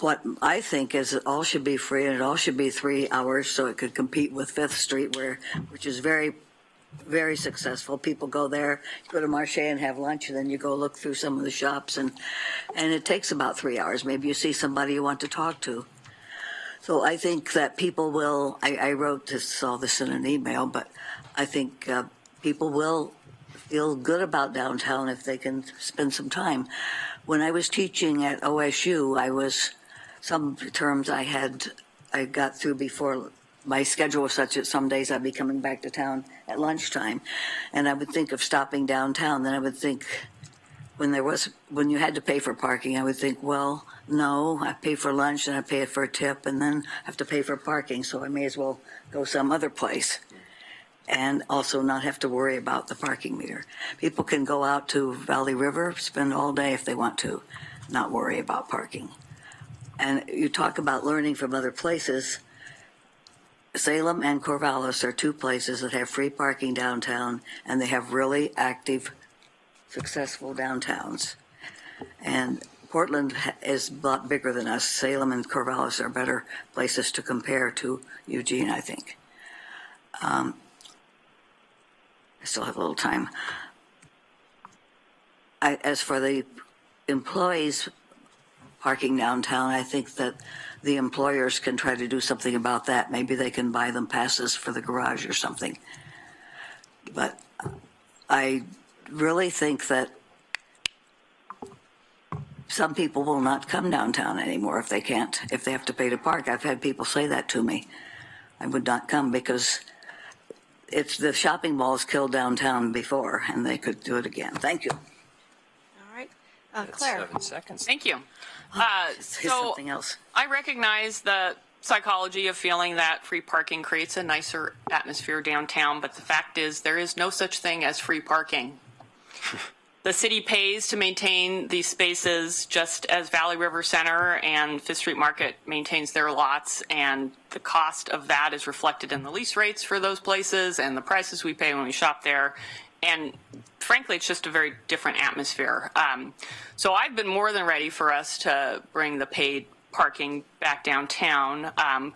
What I think is it all should be free, and it all should be 3 hours so it could compete with Fifth Street, which is very, very successful. People go there, you go to Marche and have lunch, and then you go look through some of the shops, and it takes about 3 hours. Maybe you see somebody you want to talk to. So I think that people will, I wrote all this in an email, but I think people will feel good about downtown if they can spend some time. When I was teaching at OSU, some terms I got through before my schedule was such that some days I'd be coming back to town at lunchtime, and I would think of stopping downtown. Then I would think, when you had to pay for parking, I would think, well, no, I pay for lunch and I pay it for a tip, and then I have to pay for parking, so I may as well go some other place and also not have to worry about the parking meter. People can go out to Valley River, spend all day if they want to, not worry about parking. And you talk about learning from other places. Salem and Corvallis are two places that have free parking downtown, and they have really active, successful downtowns. And Portland is a lot bigger than us. Salem and Corvallis are better places to compare to Eugene, I think. I still have a little time. As for the employees parking downtown, I think that the employers can try to do something about that. Maybe they can buy them passes for the garage or something. But I really think that some people will not come downtown anymore if they have to pay to park. I've had people say that to me. I would not come because the shopping malls killed downtown before, and they could do it again. Thank you. All right. Claire. 7 seconds. Thank you. Here's So something else. I recognize the psychology of feeling that free parking creates a nicer atmosphere downtown, but the fact is there is no such thing as free parking. The city pays to maintain these spaces just as Valley River Center and Fifth Street Market maintains their lots, and the cost of that is reflected in the lease rates for those places and the prices we pay when we shop there. And frankly, it's just a very different atmosphere. So I've been more than ready for us to bring the paid parking back downtown.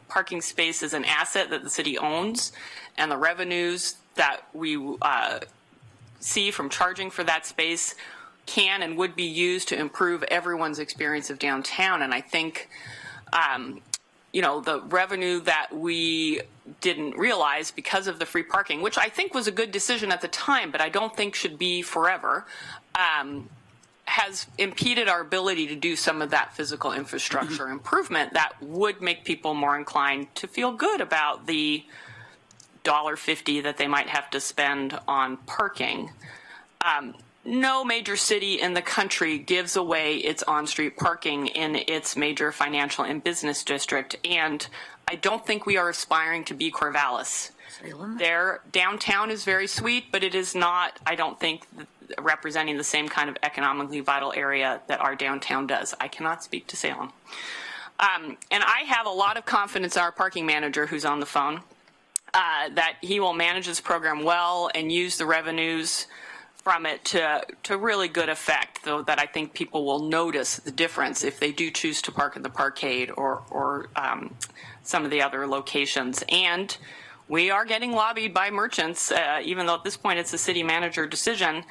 Parking space is an asset that the city owns, and the revenues that we see from charging for that space can and would be used to improve everyone's experience of downtown. And I think, the revenue that we didn't realize because of the free parking, which I think was a good decision at the time, but I don't think should be forever, has impeded our ability to do some of that physical infrastructure improvement that would make people more inclined to feel good about the $1.50 that they might have to spend on parking. No major city in the country gives away its on-street parking in its major financial and business district, and I don't think we are aspiring to be Corvallis. Their downtown is very sweet, but it is not, I don't think, representing the same kind of economically vital area that our downtown does. I cannot speak to Salem. And I have a lot of confidence in our parking manager who's on the phone, that he will manage this program well and use the revenues from it to really good effect, though that I think people will notice the difference if they do choose to park at the Parkade or some of the other locations. And we are getting lobbied by merchants, even though at this point it's a city manager decision,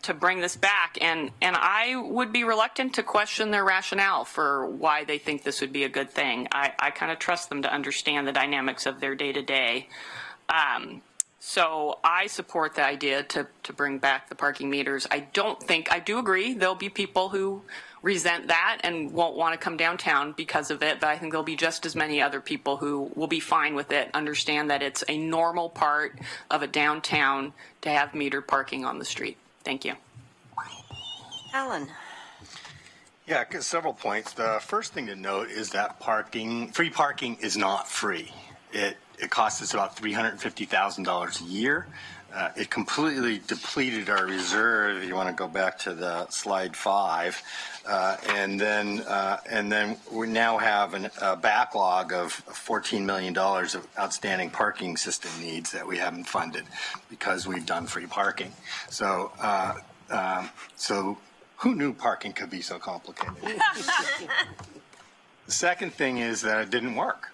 to bring this back. And I would be reluctant to question their rationale for why they think this would be a good thing. I kind of trust them to understand the dynamics of their day-to-day. So I support the idea to bring back the parking meters. I do agree there'll be people who resent that and won't want to come downtown because of it, but I think there'll be just as many other people who will be fine with it, understand that it's a normal part of a downtown to have metered parking on the street. Thank you. Alan. Yeah, several points. The first thing to note is that free parking is not free. It costs us about $350,000 a year. It completely depleted our reserve. If you want to go back to the slide 5, and then we now have a backlog of $14 million of outstanding parking system needs that we haven't funded because we've done free parking. So who knew parking could be so complicated? The second thing is that it didn't work.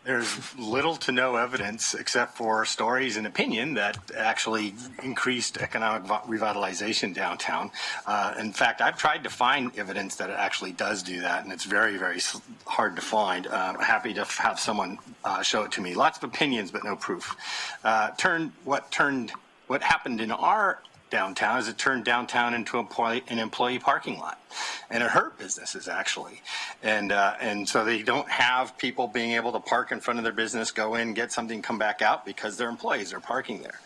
There's little to no evidence except for stories and opinion that actually increased economic revitalization downtown. In fact, I've tried to find evidence that it actually does do that, and it's very, very hard to find. I'm happy to have someone show it to me. Lots of opinions, but no proof. What happened in our downtown is it turned downtown into an employee parking lot, and it hurt businesses actually, and so they don't have people being able to park in front of their business, go in, get something, come back out because their employees are parking there,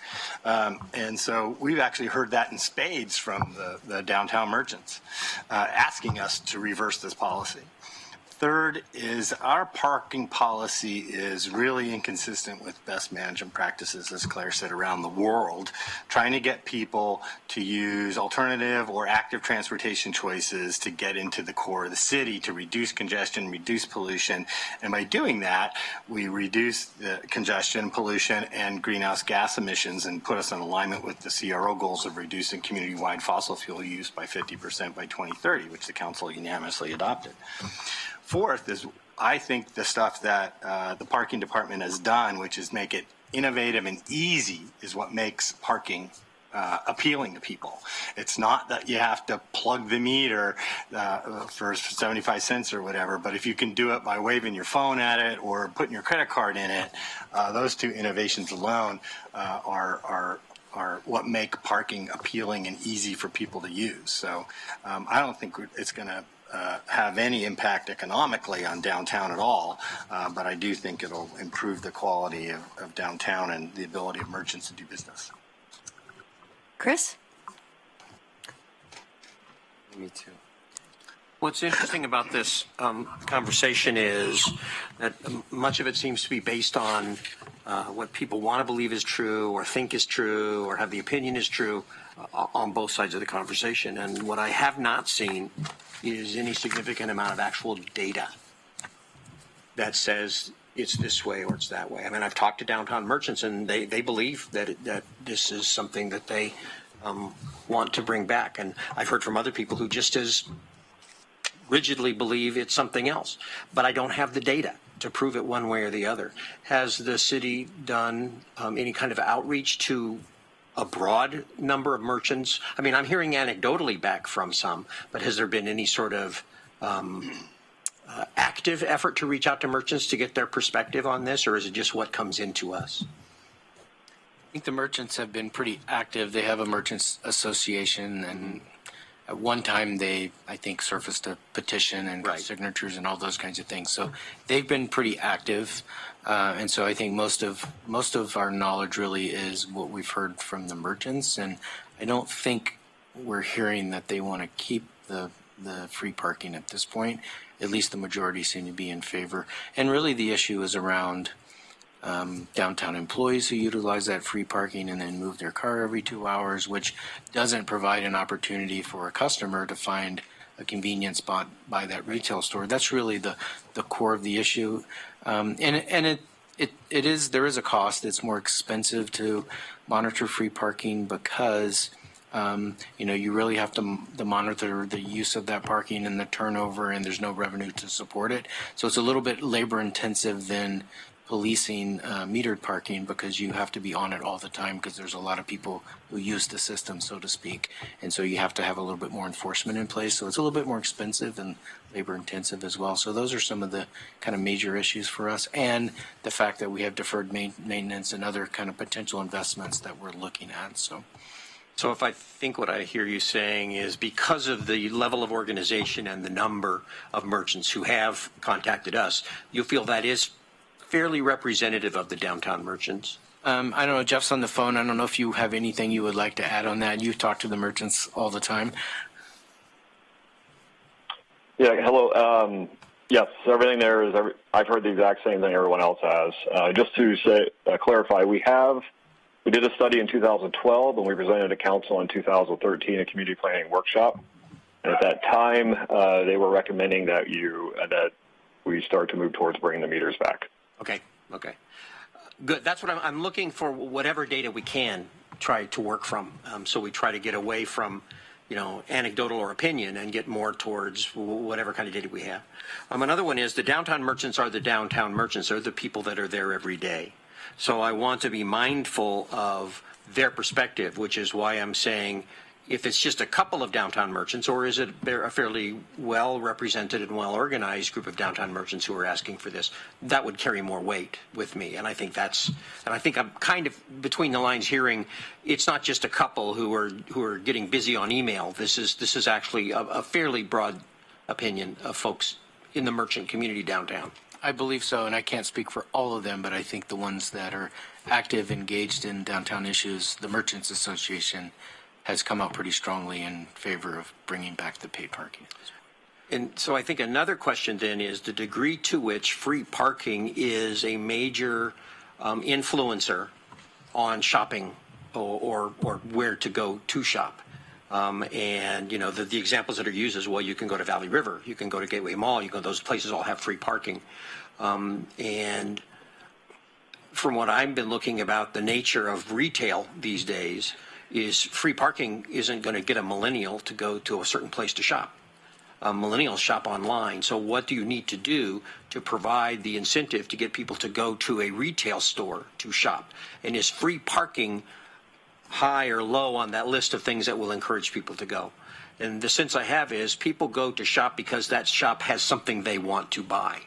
and so we've actually heard that in spades from the downtown merchants asking us to reverse this policy. Third is our parking policy is really inconsistent with best management practices, as Claire said, around the world, trying to get people to use alternative or active transportation choices to get into the core of the city, to reduce congestion, reduce pollution. And by doing that, we reduce the congestion, pollution, and greenhouse gas emissions and put us in alignment with the CRO goals of reducing community-wide fossil fuel use by 50% by 2030, which the council unanimously adopted. Fourth is, I think the stuff that the parking department has done, which is make it innovative and easy, is what makes parking appealing to people. It's not that you have to plug the meter for 75 cents or whatever, but if you can do it by waving your phone at it or putting your credit card in it, those two innovations alone are what make parking appealing and easy for people to use. So I don't think it's going to have any impact economically on downtown at all, but I do think it'll improve the quality of downtown and the ability of merchants to do business. Chris? Me too. What's interesting about this conversation is that much of it seems to be based on what people want to believe is true or think is true or have the opinion is true on both sides of the conversation. And what I have not seen is any significant amount of actual data that says it's this way or it's that way. I mean, I've talked to downtown merchants, and they believe that this is something that they want to bring back. And I've heard from other people who just as rigidly believe it's something else. But I don't have the data to prove it one way or the other. Has the city done any kind of outreach to a broad number of merchants? I mean, I'm hearing anecdotally back from some, but has there been any sort of active effort to reach out to merchants to get their perspective on this, or is it just what comes into us? I think the merchants have been pretty active. They have a merchants association, and at one time they, I think, surfaced a petition and got signatures and all those kinds of things. So they've been pretty active. And so I think most of our knowledge really is what we've heard from the merchants, and I don't think we're hearing that they want to keep the free parking at this point. At least the majority seem to be in favor. And really the issue is around downtown employees who utilize that free parking and then move their car every 2 hours, which doesn't provide an opportunity for a customer to find a convenience spot by that retail store. That's really the core of the issue. And there is a cost. It's more expensive to monitor free parking because you really have to monitor the use of that parking and the turnover, and there's no revenue to support it. So it's a little bit labor intensive than policing metered parking because you have to be on it all the time because there's a lot of people who use the system, so to speak. And so you have to have a little bit more enforcement in place. So it's a little bit more expensive and labor intensive as well. So those are some of the kind of major issues for us, and the fact that we have deferred maintenance and other kind of potential investments that we're looking at. So if I think what I hear you saying is because of the level of organization and the number of merchants who have contacted us, you feel that is fairly representative of the downtown merchants? I don't know, Jeff's on the phone. I don't know if you have anything you would like to add on that. You talk to the merchants all the time. Yeah, hello. Yes, everything there is, I've heard the exact same thing everyone else has. Just to say, clarify, we did a study in 2012 and we presented to council in 2013 a community planning workshop. And at that time, they were recommending that we start to move towards bringing the meters back. Okay. Good. That's what I'm looking for, whatever data we can try to work from. So we try to get away from, anecdotal or opinion and get more towards whatever kind of data we have. Another one is the downtown merchants are the downtown merchants. They're the people that are there every day. So I want to be mindful of their perspective, which is why I'm saying if it's just a couple of downtown merchants, or is it a fairly well represented and well organized group of downtown merchants who are asking for this, that would carry more weight with me. And I think I'm kind of between the lines hearing it's not just a couple who are getting busy on email. This is actually a fairly broad opinion of folks in the merchant community downtown. I believe so, and I can't speak for all of them, but I think the ones that are active, engaged in downtown issues, the Merchants Association has come out pretty strongly in favor of bringing back the paid parking. And so I think another question then is the degree to which free parking is a major influencer on shopping or where to go to shop. And the examples that are used is, well, you can go to Valley River, you can go to Gateway Mall, those places all have free parking. And from what I've been looking about the nature of retail these days is free parking isn't going to get a millennial to go to a certain place to shop. Millennials shop online. So what do you need to do to provide the incentive to get people to go to a retail store to shop? And is free parking high or low on that list of things that will encourage people to go? And the sense I have is people go to shop because that shop has something they want to buy.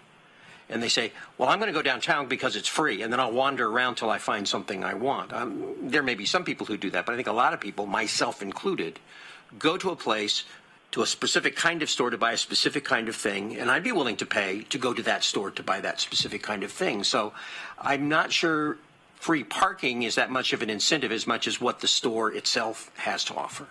And they say, well, I'm going to go downtown because it's free, and then I'll wander around till I find something I want. There may be some people who do that, but I think a lot of people, myself included, go to a place, to a specific kind of store to buy a specific kind of thing, and I'd be willing to pay to go to that store to buy that specific kind of thing. So I'm not sure free parking is that much of an incentive as much as what the store itself has to offer.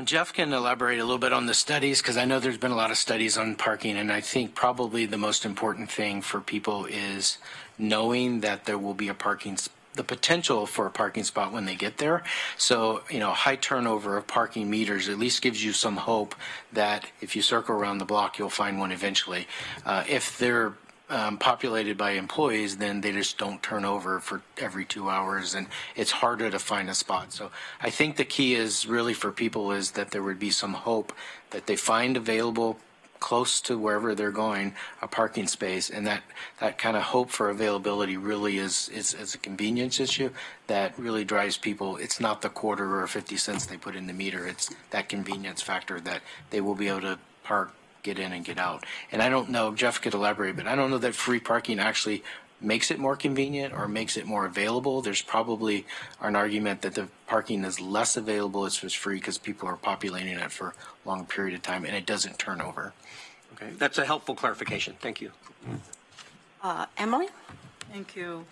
Jeff can elaborate a little bit on the studies because I know there's been a lot of studies on parking, and I think probably the most important thing for people is knowing that there will be the potential for a parking spot when they get there. So, high turnover of parking meters at least gives you some hope that if you circle around the block, you'll find one eventually. If they're populated by employees, then they just don't turn over for every 2 hours, and it's harder to find a spot. So I think the key is really for people is that there would be some hope that they find available close to wherever they're going a parking space, and that kind of hope for availability really is a convenience issue that really drives people. It's not the quarter or 50 cents they put in the meter, it's that convenience factor that they will be able to park, get in and get out. And I don't know, Jeff could elaborate, but I don't know that free parking actually makes it more convenient or makes it more available. There's probably an argument that the parking is less available if it's free because people are populating it for a long period of time and it doesn't turn over. Okay, that's a helpful clarification. Thank you. Emily? Thank you.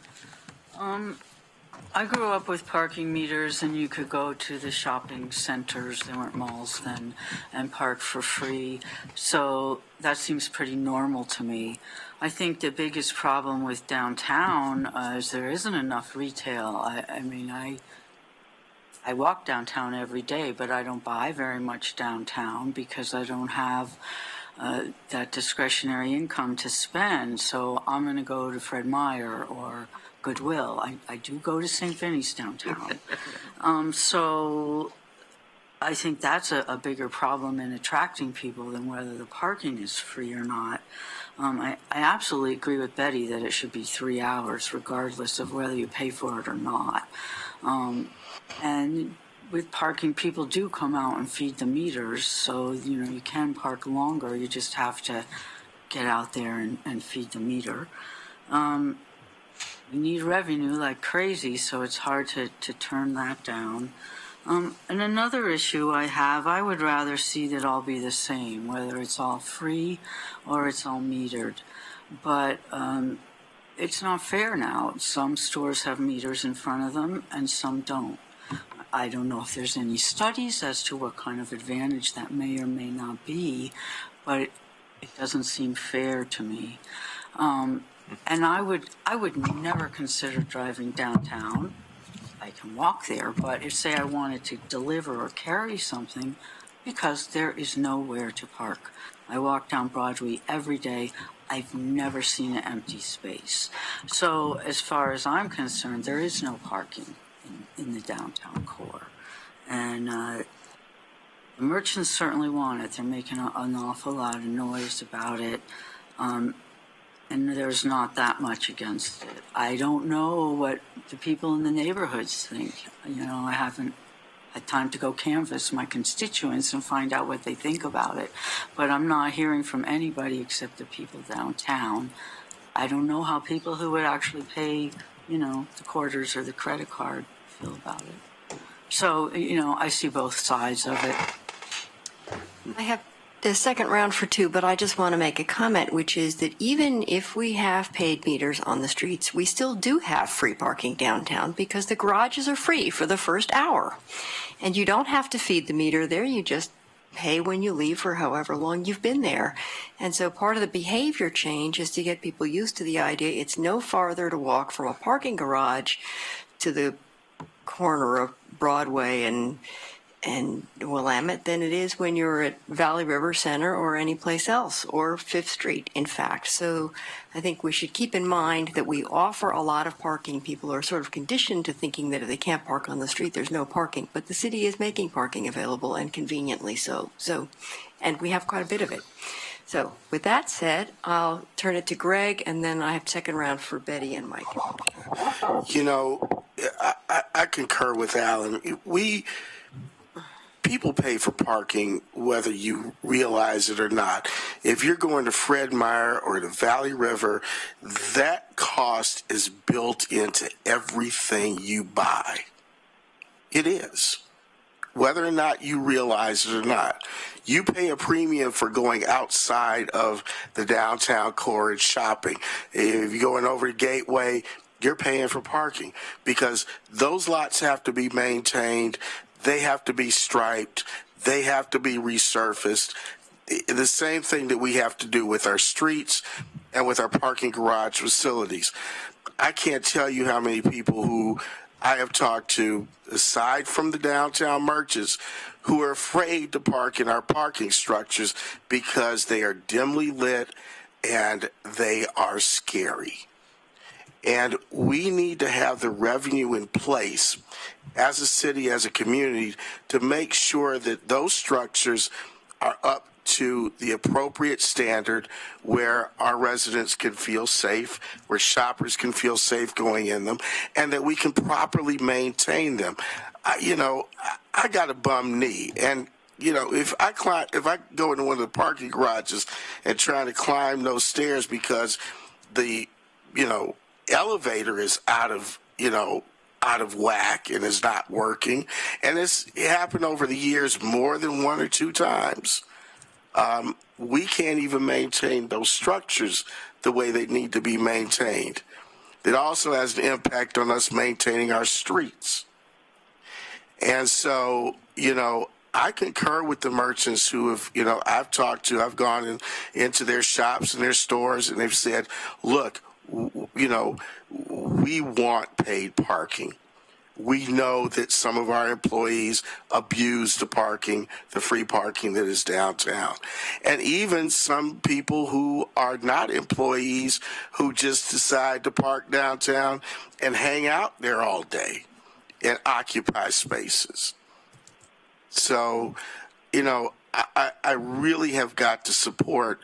I grew up with parking meters, and you could go to the shopping centers, there weren't malls then, and park for free. So that seems pretty normal to me. I think the biggest problem with downtown is there isn't enough retail. I walk downtown every day, but I don't buy very much downtown because I don't have that discretionary income to spend. So I'm going to go to Fred Meyer or Goodwill. I do go to St. Vinny's downtown. So I think that's a bigger problem in attracting people than whether the parking is free or not. I absolutely agree with Betty that it should be 3 hours, regardless of whether you pay for it or not. And with parking, people do come out and feed the meters, so you can park longer. You just have to get out there and feed the meter. We need revenue like crazy, so it's hard to turn that down. And another issue I would rather see that all be the same, whether it's all free or it's all metered. But it's not fair now. Some stores have meters in front of them and some don't. I don't know if there's any studies as to what kind of advantage that may or may not be, but it doesn't seem fair to me. And I would never consider driving downtown. I can walk there, but if, say, I wanted to deliver or carry something, because there is nowhere to park. I walk down Broadway every day. I've never seen an empty space. So as far as I'm concerned, there is no parking in the downtown core. And the merchants certainly want it. They're making an awful lot of noise about it. And there's not that much against it. I don't know what the people in the neighborhoods think. I haven't had time to go canvass my constituents and find out what they think about it. But I'm not hearing from anybody except the people downtown. I don't know how people who would actually pay, the quarters or the credit card feel about it. So, I see both sides of it. I have the second round for two, but I just want to make a comment, which is that even if we have paid meters on the streets, we still do have free parking downtown because the garages are free for the first hour. And you don't have to feed the meter there. You just pay when you leave for however long you've been there. And so part of the behavior change is to get people used to the idea it's no farther to walk from a parking garage to the corner of Broadway and Willamette than it is when you're at Valley River Center or any place else, or Fifth Street, in fact. So I think we should keep in mind that we offer a lot of parking. People are sort of conditioned to thinking that if they can't park on the street, there's no parking. But the city is making parking available, and conveniently so. And we have quite a bit of it. So with that said, I'll turn it to Greg, and then I have second round for Betty and Mike. I concur with Alan. People pay for parking whether you realize it or not. If you're going to Fred Meyer or to Valley River, that cost is built into everything you buy. It is. Whether or not you realize it or not. You pay a premium for going outside of the downtown core and shopping. If you're going over to Gateway, you're paying for parking because those lots have to be maintained. They have to be striped. They have to be resurfaced. The same thing that we have to do with our streets and with our parking garage facilities. I can't tell you how many people who I have talked to, aside from the downtown merchants, who are afraid to park in our parking structures because they are dimly lit and they are scary. And we need to have the revenue in place as a city, as a community, to make sure that those structures are up to the appropriate standard where our residents can feel safe, where shoppers can feel safe going in them, and that we can properly maintain them. I got a bum knee, and if I go into one of the parking garages and try to climb those stairs because the elevator is out of whack and is not working, and it happened over the years more than one or two times. We can't even maintain those structures the way they need to be maintained. It also has an impact on us maintaining our streets. And so, I concur with the merchants who have, I've talked to, I've gone into their shops and their stores, and they've said, look, we want paid parking. We know that some of our employees abuse the free parking that is downtown. And even some people who are not employees who just decide to park downtown and hang out there all day and occupy spaces. So, you know, I really have got to support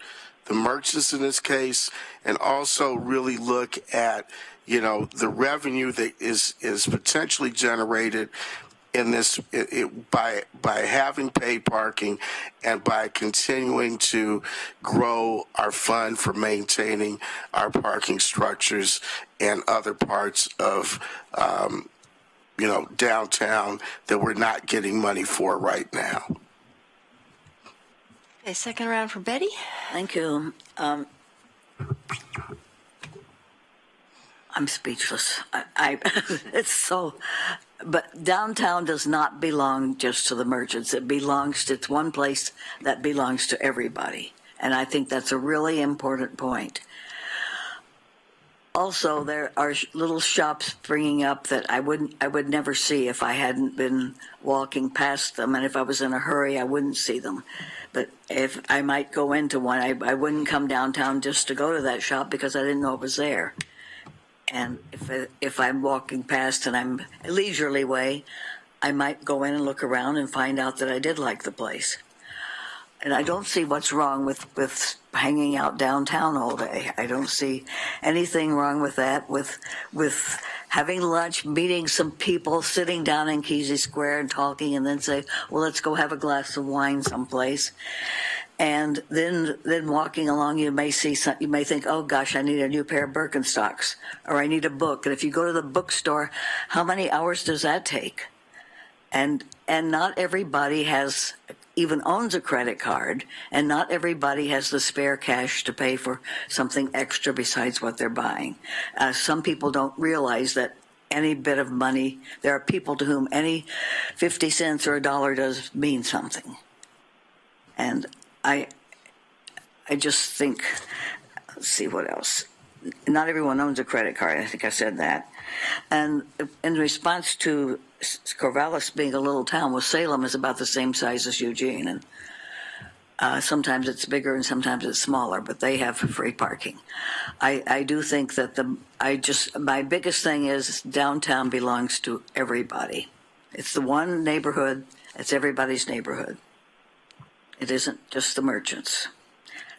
the merchants in this case, and also really look at, you know, the revenue that is potentially generated in this by having paid parking and by continuing to grow our fund for maintaining our parking structures and other parts of you know, downtown that we're not getting money for right now. Okay, second round for Betty. Thank you. I'm speechless. I it's so, but downtown does not belong just to the merchants. It's one place that belongs to everybody. And I think that's a really important point. Also, there are little shops springing up that I would never see if I hadn't been walking past them, and if I was in a hurry, I wouldn't see them. But if I might go into one, I wouldn't come downtown just to go to that shop because I didn't know it was there. And if I'm walking past and I'm a leisurely way, I might go in and look around and find out that I did like the place. And I don't see what's wrong with hanging out downtown all day. I don't see anything wrong with that, with having lunch, meeting some people, sitting down in Kesey Square and talking, and then say, well, let's go have a glass of wine someplace. And then walking along, you may think, oh gosh, I need a new pair of Birkenstocks, or I need a book. And if you go to the bookstore, how many hours does that take? And not everybody even owns a credit card, and not everybody has the spare cash to pay for something extra besides what they're buying. Some people don't realize that any bit of money, there are people to whom any 50 cents or $1 does mean something. And I just think, let's see what else. Not everyone owns a credit card. I think I said that. And in response to Corvallis being a little town, well, Salem is about the same size as Eugene, and sometimes it's bigger and sometimes it's smaller, but they have free parking. I do think that my biggest thing is downtown belongs to everybody. It's the one neighborhood, it's everybody's neighborhood. It isn't just the merchants.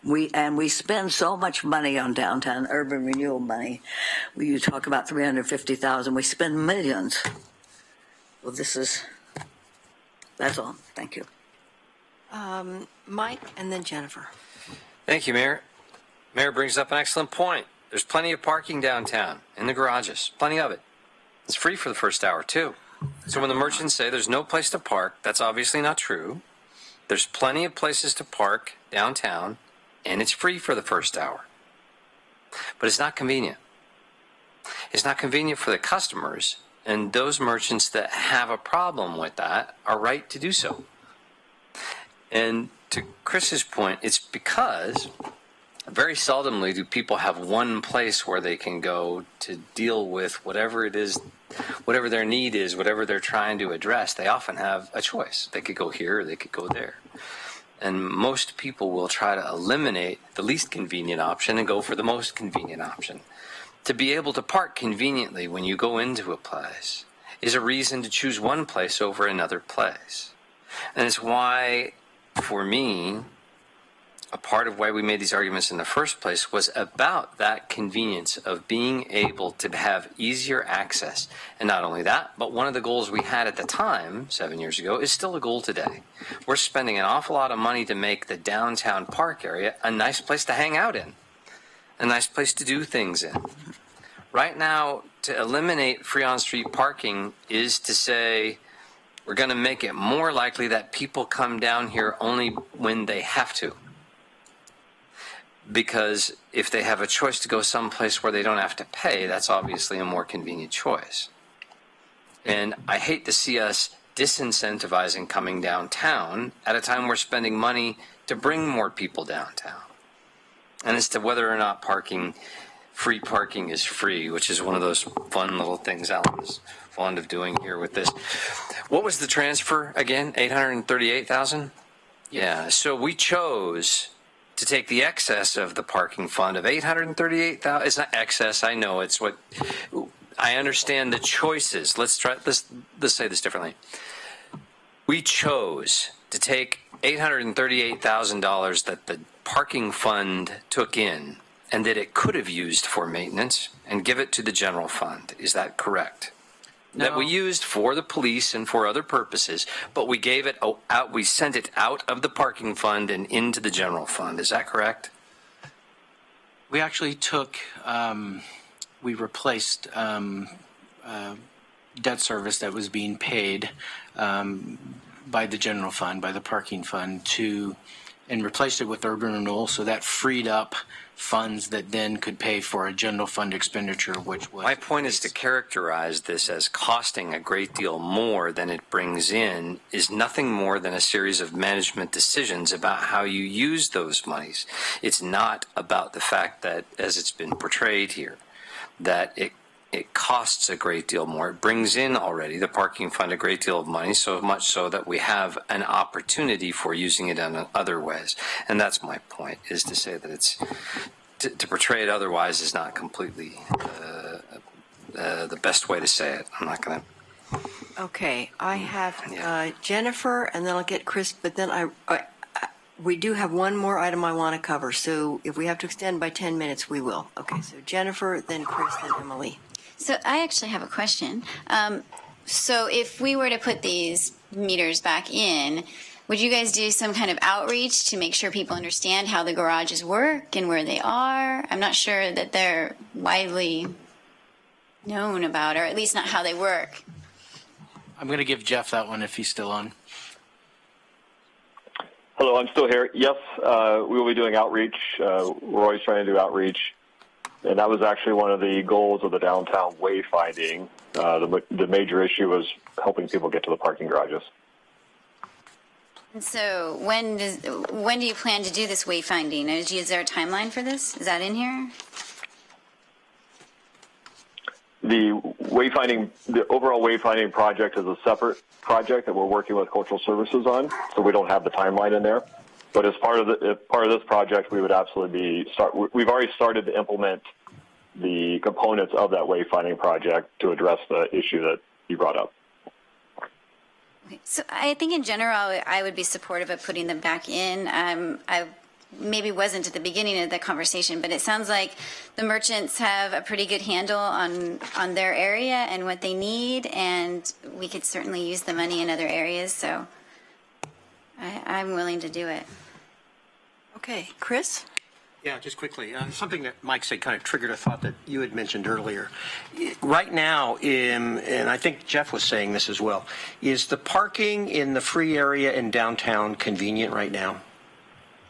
We spend so much money on downtown urban renewal money. You talk about $350,000. We spend millions. Well, that's all. Thank you. Mike and then Jennifer. Thank you, Mayor. Mayor brings up an excellent point. There's plenty of parking downtown in the garages, plenty of it. It's free for the first hour, too. So when the merchants say there's no place to park, that's obviously not true. There's plenty of places to park downtown, and it's free for the first hour. But it's not convenient. It's not convenient for the customers, and those merchants that have a problem with that are right to do so. And to Chris's point, it's because very seldomly do people have one place where they can go to deal with whatever it is, whatever their need is, whatever they're trying to address. They often have a choice. They could go here or they could go there. And most people will try to eliminate the least convenient option and go for the most convenient option. To be able to park conveniently when you go into a place is a reason to choose one place over another place. And it's why, for me, a part of why we made these arguments in the first place was about that convenience of being able to have easier access. And not only that, but one of the goals we had at the time, 7 years ago, is still a goal today. We're spending an awful lot of money to make the downtown park area a nice place to hang out in, a nice place to do things in. Right now, to eliminate free on-street parking is to say we're going to make it more likely that people come down here only when they have to. Because if they have a choice to go someplace where they don't have to pay, that's obviously a more convenient choice. And I hate to see us disincentivizing coming downtown at a time we're spending money to bring more people downtown. And as to whether or not free parking is free, which is one of those fun little things Alan is fond of doing here with this. What was the transfer again? $838,000? Yeah, so we chose to take the excess of the parking fund of $838,000. It's not excess, I know, it's what I understand the choices. Let's say this differently. we chose to take $838,000 that the parking fund took in and that it could have used for maintenance and give it to the general fund. Is that correct? No. That we used for the police and for other purposes, but we gave it out, we sent it out of the parking fund and into the general fund. Is that correct? We actually took, we replaced debt service that was being paid by the general fund, by the parking fund, and replaced it with urban renewal. So that freed up funds that then could pay for a general fund expenditure, which was. My point is to characterize this as costing a great deal more than it brings in is nothing more than a series of management decisions about how you use those monies. It's not about the fact that, as it's been portrayed here, that it costs a great deal more. It brings in already, the parking fund, a great deal of money, so much so that we have an opportunity for using it in other ways. And that's my point, is to say that it's, to portray it otherwise is not completely the best way to say it. I'm not going to. Okay, I have Jennifer, and then I'll get Chris, but then we do have one more item I want to cover, so if we have to extend by 10 minutes, we will. Okay, so Jennifer, then Chris, then Emily. So I actually have a question. So if we were to put these meters back in, would you guys do some kind of outreach to make sure people understand how the garages work and where they are? I'm not sure that they're widely known about, or at least not how they work. I'm going to give Jeff that one if he's still on. Hello, I'm still here. Yes, we will be doing outreach. We're always trying to do outreach. And that was actually one of the goals of the downtown wayfinding. The major issue was helping people get to the parking garages. And so when do you plan to do this wayfinding? Is there a timeline for this? Is that in here? The overall wayfinding project is a separate project that we're working with cultural services on, so we don't have the timeline in there. But as part of this project, we would absolutely we've already started to implement the components of that wayfinding project to address the issue that you brought up. So I think in general, I would be supportive of putting them back in. I maybe wasn't at the beginning of the conversation, but it sounds like the merchants have a pretty good handle on their area and what they need, and we could certainly use the money in other areas. So I'm willing to do it. Okay, Chris? Yeah, just quickly. Something that Mike said kind of triggered a thought that you had mentioned earlier. Right now, and I think Jeff was saying this as well, is the parking in the free area in downtown convenient right now?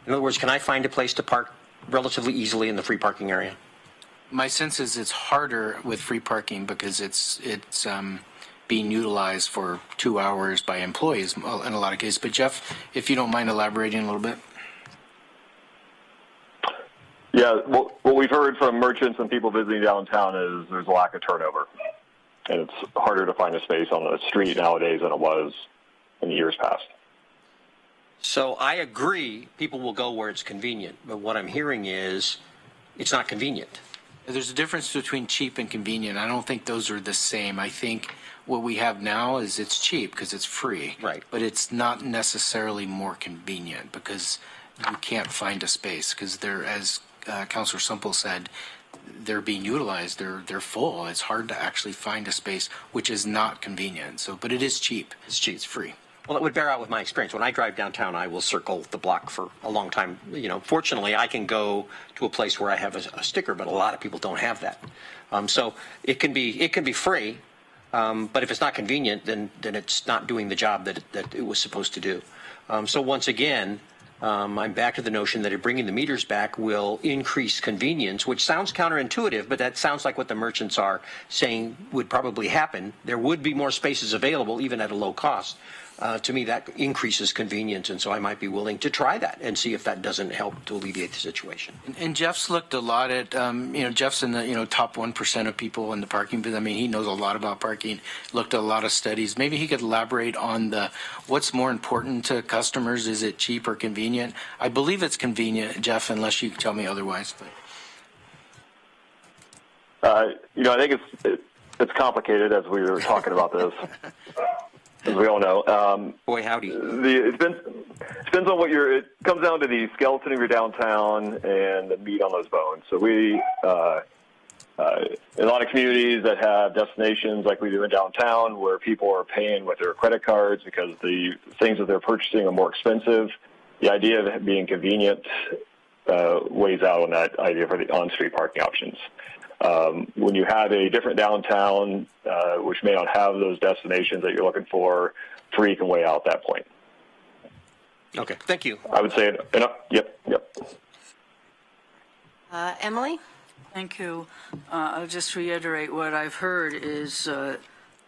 In other words, can I find a place to park relatively easily in the free parking area? My sense is it's harder with free parking because it's being utilized for 2 hours by employees in a lot of cases. But Jeff, if you don't mind elaborating a little bit. Yeah, what we've heard from merchants and people visiting downtown is there's a lack of turnover. And it's harder to find a space on the street nowadays than it was in the years past. So I agree people will go where it's convenient, but what I'm hearing is it's not convenient. There's a difference between cheap and convenient. I don't think those are the same. I think what we have now is it's cheap because it's free. Right. But it's not necessarily more convenient because you can't find a space because they're, as Councilor Semple said, they're being utilized. They're full. It's hard to actually find a space which is not convenient. So, but it is cheap. It's cheap. It's free. Well, it would bear out with my experience. When I drive downtown, I will circle the block for a long time. You know, fortunately, I can go to a place where I have a sticker, but a lot of people don't have that. So it can be free, but if it's not convenient, then it's not doing the job that it was supposed to do. So once again, I'm back to the notion that bringing the meters back will increase convenience, which sounds counterintuitive, but that sounds like what the merchants are saying would probably happen. There would be more spaces available, even at a low cost. To me, that increases convenience, and so I might be willing to try that and see if that doesn't help to alleviate the situation. And Jeff's looked a lot at, Jeff's in the, top 1% of people in the parking business. I mean, he knows a lot about parking, looked at a lot of studies. Maybe he could elaborate on what's more important to customers. Is it cheap or convenient? I believe it's convenient, Jeff, unless you tell me otherwise. But. I think it's complicated as we were talking about this. as we all know. Boy, howdy. It depends on it comes down to the skeleton of your downtown and the meat on those bones. So in a lot of communities that have destinations like we do in downtown where people are paying with their credit cards because the things that they're purchasing are more expensive, the idea of it being convenient weighs out on that idea for the on-street parking options. When you have a different downtown, which may not have those destinations that you're looking for, free can weigh out that point. Okay, thank you. I would say, yep. Emily? Thank you. I'll just reiterate what I've heard is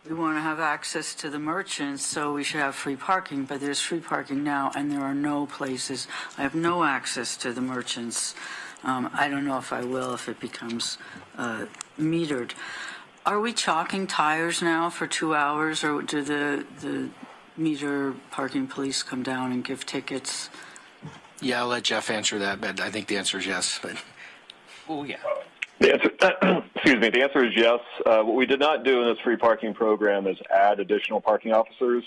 we want to have access to the merchants, so we should have free parking, but there's free parking now, and there are no places. I have no access to the merchants. I don't know if I will if it becomes metered. Are we chalking tires now for 2 hours, or do the meter parking police come down and give tickets? Yeah, I'll let Jeff answer that, but I think the answer is yes. But Oh, yeah. The answer, excuse me, the answer is yes. What we did not do in this free parking program is add additional parking officers.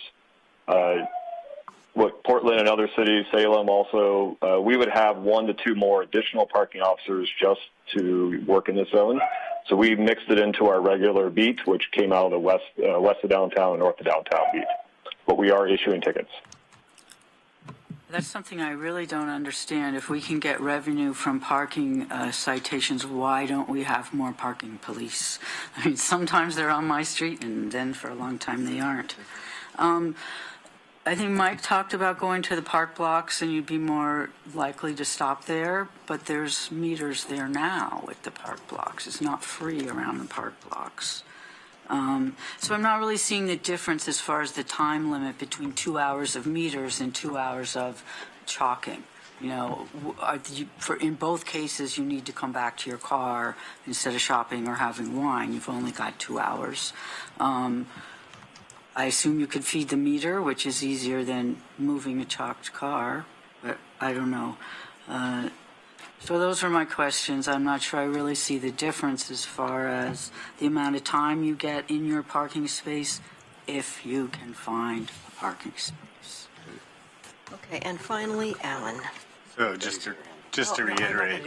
What Portland and other cities, Salem also, we would have 1 to 2 more additional parking officers just to work in this zone. So we mixed it into our regular beat, which came out of the west of downtown and north of downtown beat. But we are issuing tickets. That's something I really don't understand. If we can get revenue from parking citations, why don't we have more parking police? I mean, sometimes they're on my street, and then for a long time they aren't. I think Mike talked about going to the park blocks, and you'd be more likely to stop there, but there's meters there now at the park blocks. It's not free around the park blocks. So I'm not really seeing the difference as far as the time limit between 2 hours of meters and 2 hours of chalking. You know, in both cases, you need to come back to your car instead of shopping or having wine. You've only got 2 hours. I assume you could feed the meter, which is easier than moving a chalked car, but I don't know. So those are my questions. I'm not sure I really see the difference as far as the amount of time you get in your parking space if you can find a parking space. Okay, and finally, Alan. So just to reiterate,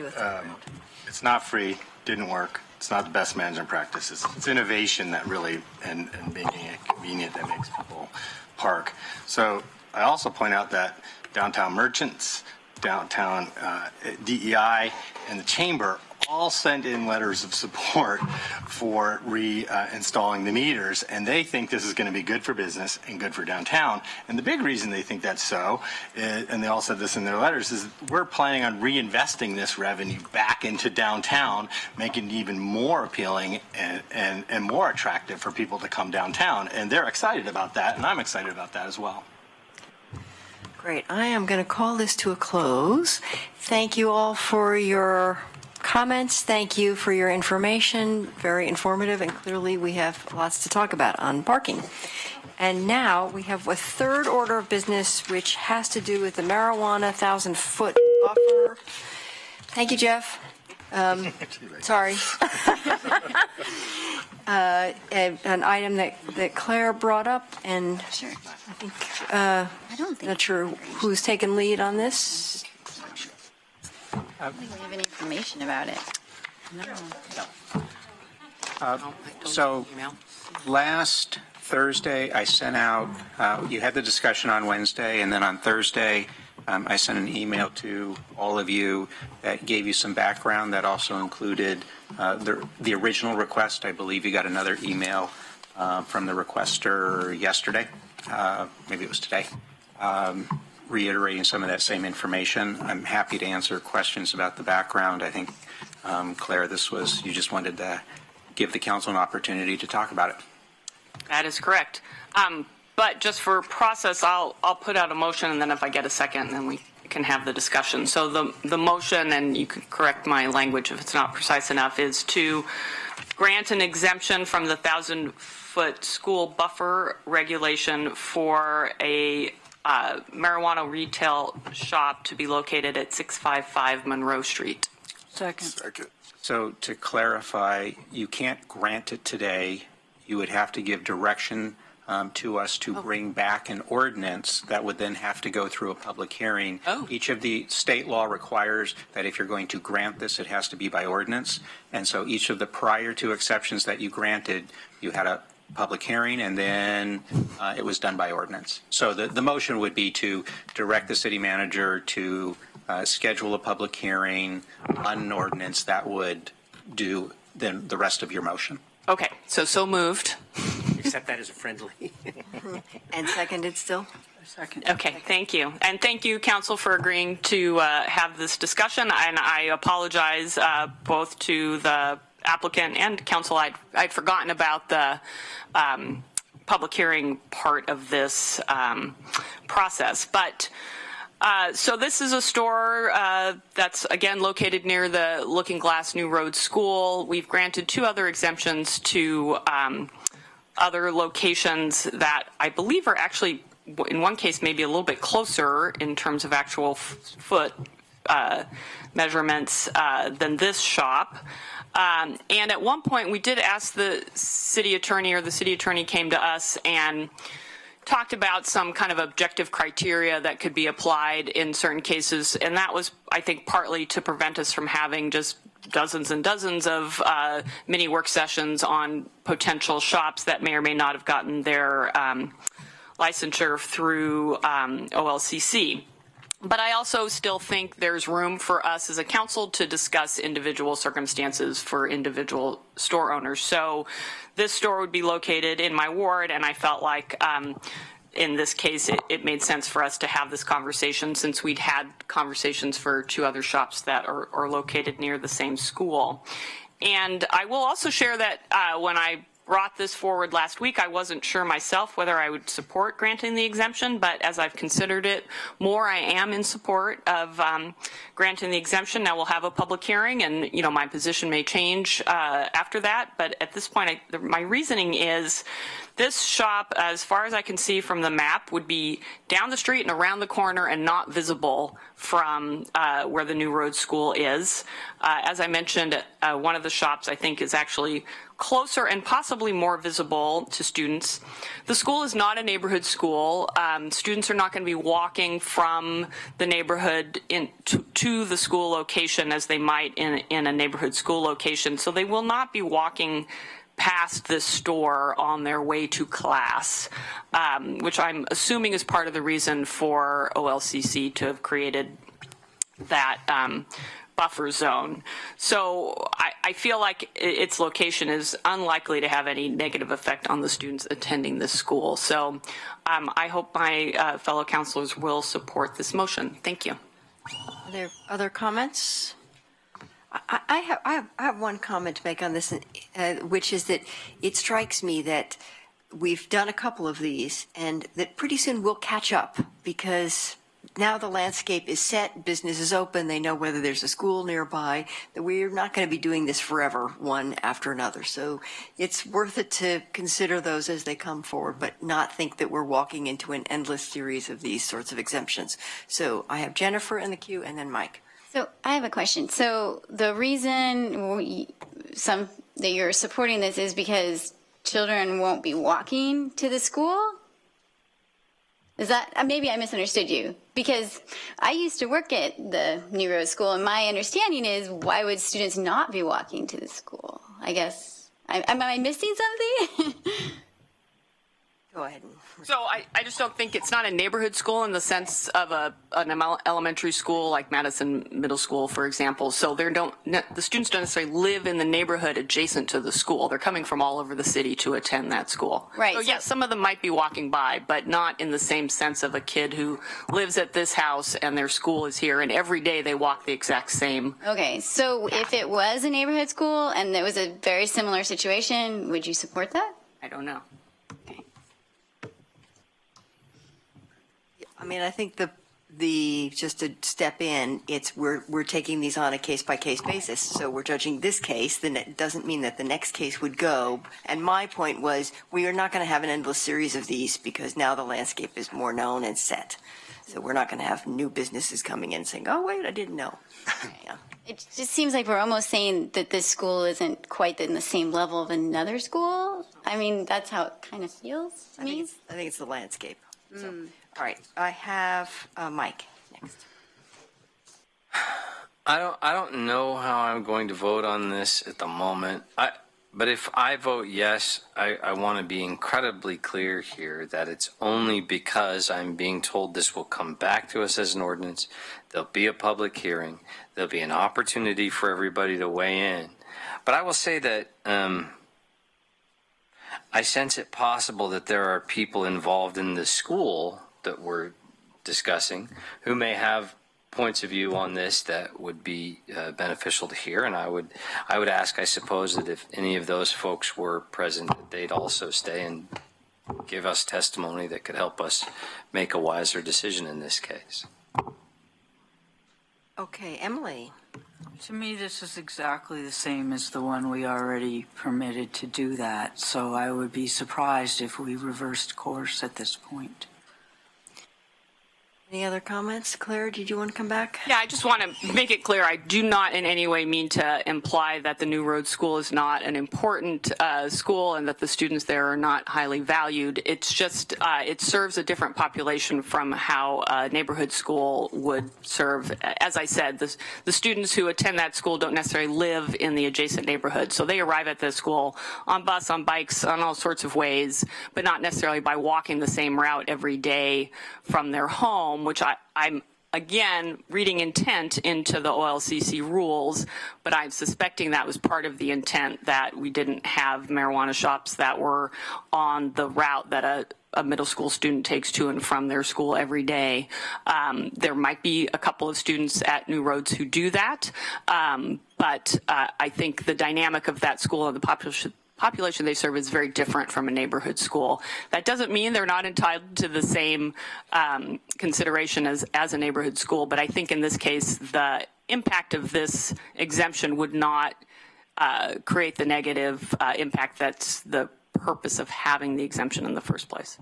it's not free, didn't work. It's not the best management practices. It's innovation that really, and making it convenient that makes people park. So I also point out that downtown merchants, downtown DEI, and the chamber all sent in letters of support for reinstalling the meters, and they think this is going to be good for business and good for downtown. And the big reason they think that's so, and they all said this in their letters, is we're planning on reinvesting this revenue back into downtown, making it even more appealing and more attractive for people to come downtown. And they're excited about that, and I'm excited about that as well. Great. I am going to call this to a close. Thank you all for your comments. Thank you for your information. Very informative, and clearly we have lots to talk about on parking. And now we have a third order of business, which has to do with the marijuana 1,000-foot buffer. Thank you, Jeff. Sorry. An item that Claire brought up, and Sure. I think not sure who's taken lead on this. I don't think we have any information about it. So last Thursday, I sent out, you had the discussion on Wednesday, and then on Thursday, I sent an email to all of you that gave you some background that also included the original request. I believe you got another email from the requester yesterday, maybe it was today, reiterating some of that same information. I'm happy to answer questions about the background. I think, Claire, you just wanted to give the council an opportunity to talk about it. That is correct. But just for process, I'll put out a motion, and then if I get a second, then we can have the discussion. So the motion, and you can correct my language if it's not precise enough, is to grant an exemption from the 1,000-foot school buffer regulation for a marijuana retail shop to be located at 655 Monroe Street. Second. So to clarify, you can't grant it today. You would have to give direction to us to bring back an ordinance that would then have to go through a public hearing. Each of the state law requires that if you're going to grant this, it has to be by ordinance. And so each of the prior two exceptions that you granted, you had a public hearing, and then it was done by ordinance. So the motion would be to direct the city manager to schedule a public hearing on an ordinance that would do then the rest of your motion. Okay, so moved. Accept that as a friendly. And seconded still? Second. Okay, thank you. And thank you, Council, for agreeing to have this discussion. And I apologize both to the applicant and Council. I'd forgotten about the public hearing part of this process. But so this is a store that's, again, located near the Looking Glass New Road School. We've granted 2 other exemptions to other locations that I believe are actually, in one case, maybe a little bit closer in terms of actual foot measurements than this shop. And at one point, we did ask the city attorney, or the city attorney came to us and talked about some kind of objective criteria that could be applied in certain cases. And that was, I think, partly to prevent us from having just dozens and dozens of mini work sessions on potential shops that may or may not have gotten their licensure through OLCC. But I also still think there's room for us as a council to discuss individual circumstances for individual store owners. So this store would be located in my ward, and I felt like in this case it made sense for us to have this conversation, since we'd had conversations for 2 other shops that are located near the same school. And I will also share that when I brought this forward last week, I wasn't sure myself whether I would support granting the exemption, but as I've considered it more, I am in support of granting the exemption. Now we'll have a public hearing, and my position may change after that, but at this point my reasoning is this shop, as far as I can see from the map, would be down the street and around the corner and not visible from where the New Road School is. As I mentioned, one of the shops I think is actually closer and possibly more visible to students. The school is not a neighborhood school. Students are not going to be walking from the neighborhood to the school location as they might in a neighborhood school location. So they will not be walking past this store on their way to class, which I'm assuming is part of the reason for OLCC to have created that buffer zone. So I feel like its location is unlikely to have any negative effect on the students attending this school. So I hope my fellow councilors will support this motion. Thank you. Are there other comments? I have one comment to make on this, which is that it strikes me that we've done a couple of these, and that pretty soon we'll catch up, because now the landscape is set, business is open, they know whether there's a school nearby, that we're not going to be doing this forever, one after another. So it's worth it to consider those as they come forward, but not think that we're walking into an endless series of these sorts of exemptions. So I have Jennifer in the queue, and then Mike. So I have a question. So the reason that you're supporting this is because children won't be walking to the school? Is that, maybe I misunderstood you, because I used to work at the New Road School, and my understanding is, why would students not be walking to the school? I guess, am I missing something? Go ahead. So I just don't think it's not a neighborhood school in the sense of an elementary school like Madison Middle School, for example. So the students don't necessarily live in the neighborhood adjacent to the school. They're coming from all over the city to attend that school. Right. So yes, some of them might be walking by, but not in the same sense of a kid who lives at this house and their school is here, and every day they walk the exact same. Okay, so if it was a neighborhood school and it was a very similar situation, would you support that? I don't know. I mean, I think just to step in, we're taking these on a case-by-case basis. So we're judging this case, then it doesn't mean that the next case would go. And my point was, we are not going to have an endless series of these, because now the landscape is more known and set. So we're not going to have new businesses coming in saying, oh, wait, I didn't know. Yeah. It just seems like we're almost saying that this school isn't quite in the same level of another school. I mean, that's how it kind of feels to me. I think it's the landscape. So, all right, I have Mike next. I don't know how I'm going to vote on this at the moment. But if I vote yes, I want to be incredibly clear here that it's only because I'm being told this will come back to us as an ordinance. There'll be a public hearing. There'll be an opportunity for everybody to weigh in. But I will say that I sense it possible that there are people involved in the school that we're discussing who may have points of view on this that would be beneficial to hear, and I would ask, I suppose, that if any of those folks were present, that they'd also stay and give us testimony that could help us make a wiser decision in this case. Okay, Emily. To me, this is exactly the same as the one we already permitted to do that, so I would be surprised if we reversed course at this point. Any other comments? Claire, did you want to come back? Yeah, I just want to make it clear, I do not in any way mean to imply that the New Road School is not an important school and that the students there are not highly valued. It's just, it serves a different population from how a neighborhood school would serve. As I said, the students who attend that school don't necessarily live in the adjacent neighborhood. So they arrive at the school on bus, on bikes, on all sorts of ways, but not necessarily by walking the same route every day from their home, which I'm, again, reading intent into the OLCC rules, but I'm suspecting that was part of the intent, that we didn't have marijuana shops that were on the route that a middle school student takes to and from their school every day. There might be a couple of students at New Roads who do that, but I think the dynamic of that school and the population they serve is very different from a neighborhood school. That doesn't mean they're not entitled to the same consideration as a neighborhood school, but I think in this case, the impact of this exemption would not create the negative impact that's the purpose of having the exemption in the first place.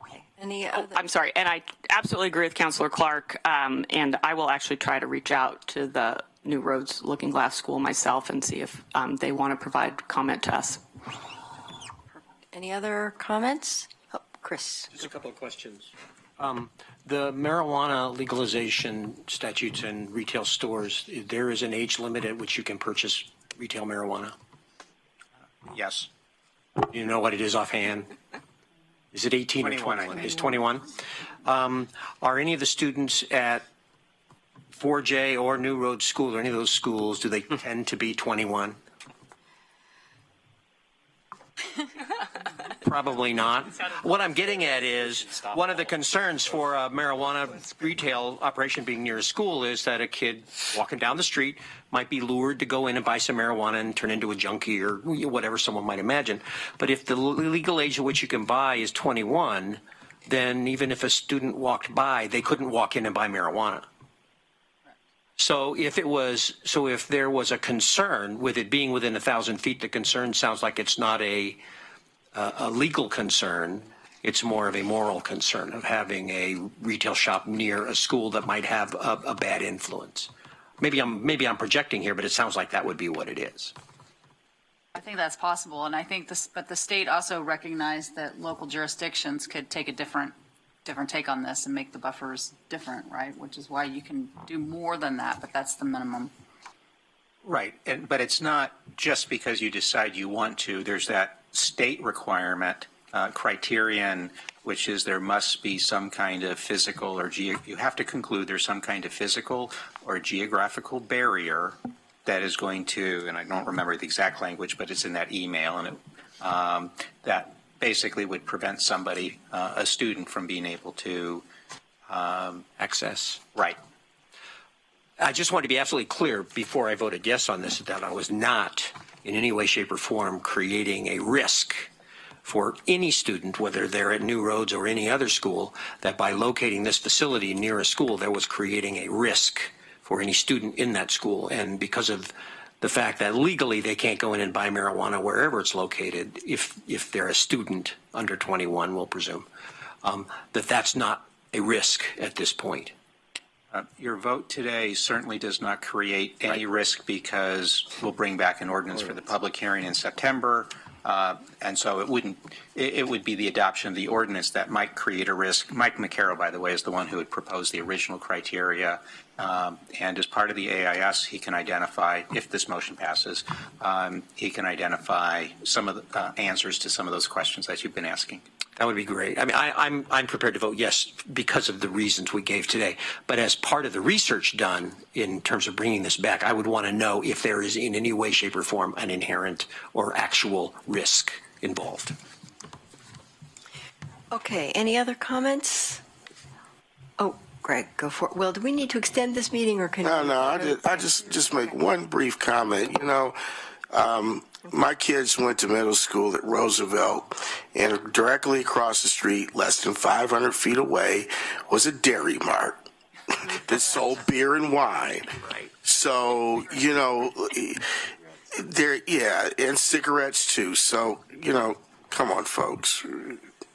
Okay. Any other? I'm sorry, and I absolutely agree with Councilor Clark, and I will actually try to reach out to the New Roads Looking Glass School myself and see if they want to provide comment to us. Any other comments? Oh, Chris. Just a couple of questions. The marijuana legalization statutes in retail stores, there is an age limit at which you can purchase retail marijuana. Yes. You know what it is offhand? Is it 18 21, or 21? I think. It's 21. Are any of the students at 4J or New Road School or any of those schools, do they tend to be 21? Probably not. What I'm getting at is one of the concerns for a marijuana retail operation being near a school is that a kid walking down the street might be lured to go in and buy some marijuana and turn into a junkie or whatever someone might imagine. But if the legal age at which you can buy is 21, then even if a student walked by, they couldn't walk in and buy marijuana. So if there was a concern with it being within 1,000 feet, the concern sounds like it's not a legal concern. It's more of a moral concern of having a retail shop near a school that might have a bad influence. Maybe I'm projecting here, but it sounds like that would be what it is. I think that's possible, and I think but the state also recognized that local jurisdictions could take a different take on this and make the buffers different, right? Which is why you can do more than that, but that's the minimum. Right, but it's not just because you decide you want to. There's that state requirement criterion, which is there must be some kind of physical or you have to conclude there's some kind of physical or geographical barrier that is going to, and I don't remember the exact language, but it's in that email, and that basically would prevent somebody, a student, from being able to Access. Right. I just want to be absolutely clear before I voted yes on this that I was not in any way, shape, or form creating a risk for any student, whether they're at New Roads or any other school, that by locating this facility near a school, there was creating a risk for any student in that school. And because of the fact that legally they can't go in and buy marijuana wherever it's located, if they're a student under 21, we'll presume, that's not a risk at this point. Your vote today certainly does not create any risk because we'll bring back an ordinance for the public hearing in September. And so it would be the adoption of the ordinance that might create a risk. Mike McCarroll, by the way, is the one who had proposed the original criteria. And as part of the AIS, he can identify, if this motion passes, he can identify some of the answers to some of those questions that you've been asking. That would be great. I mean, I'm prepared to vote yes because of the reasons we gave today. But as part of the research done in terms of bringing this back, I would want to know if there is in any way, shape, or form an inherent or actual risk involved. Okay, any other comments? Oh, Greg, go for it. Will, do we need to extend this meeting or can I just make one brief comment. You know, my kids went to middle school at Roosevelt, and directly across the street, less than 500 feet away, was a Dairy Mart that sold beer and wine. Right. So, you know, and cigarettes too. So, you know, come on, folks.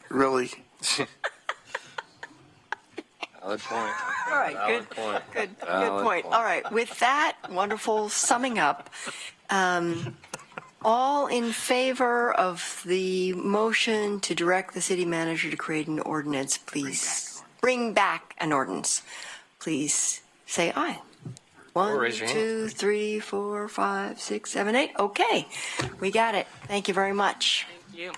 Really? Valid point. All right, good point. All right, with that wonderful summing up, all in favor of the motion to direct the city manager to create an ordinance, please bring back an ordinance. Please say aye. 1, 2, 3, 4, 5, 6, 7, 8. Okay, we got it. Thank you very much. Thank you.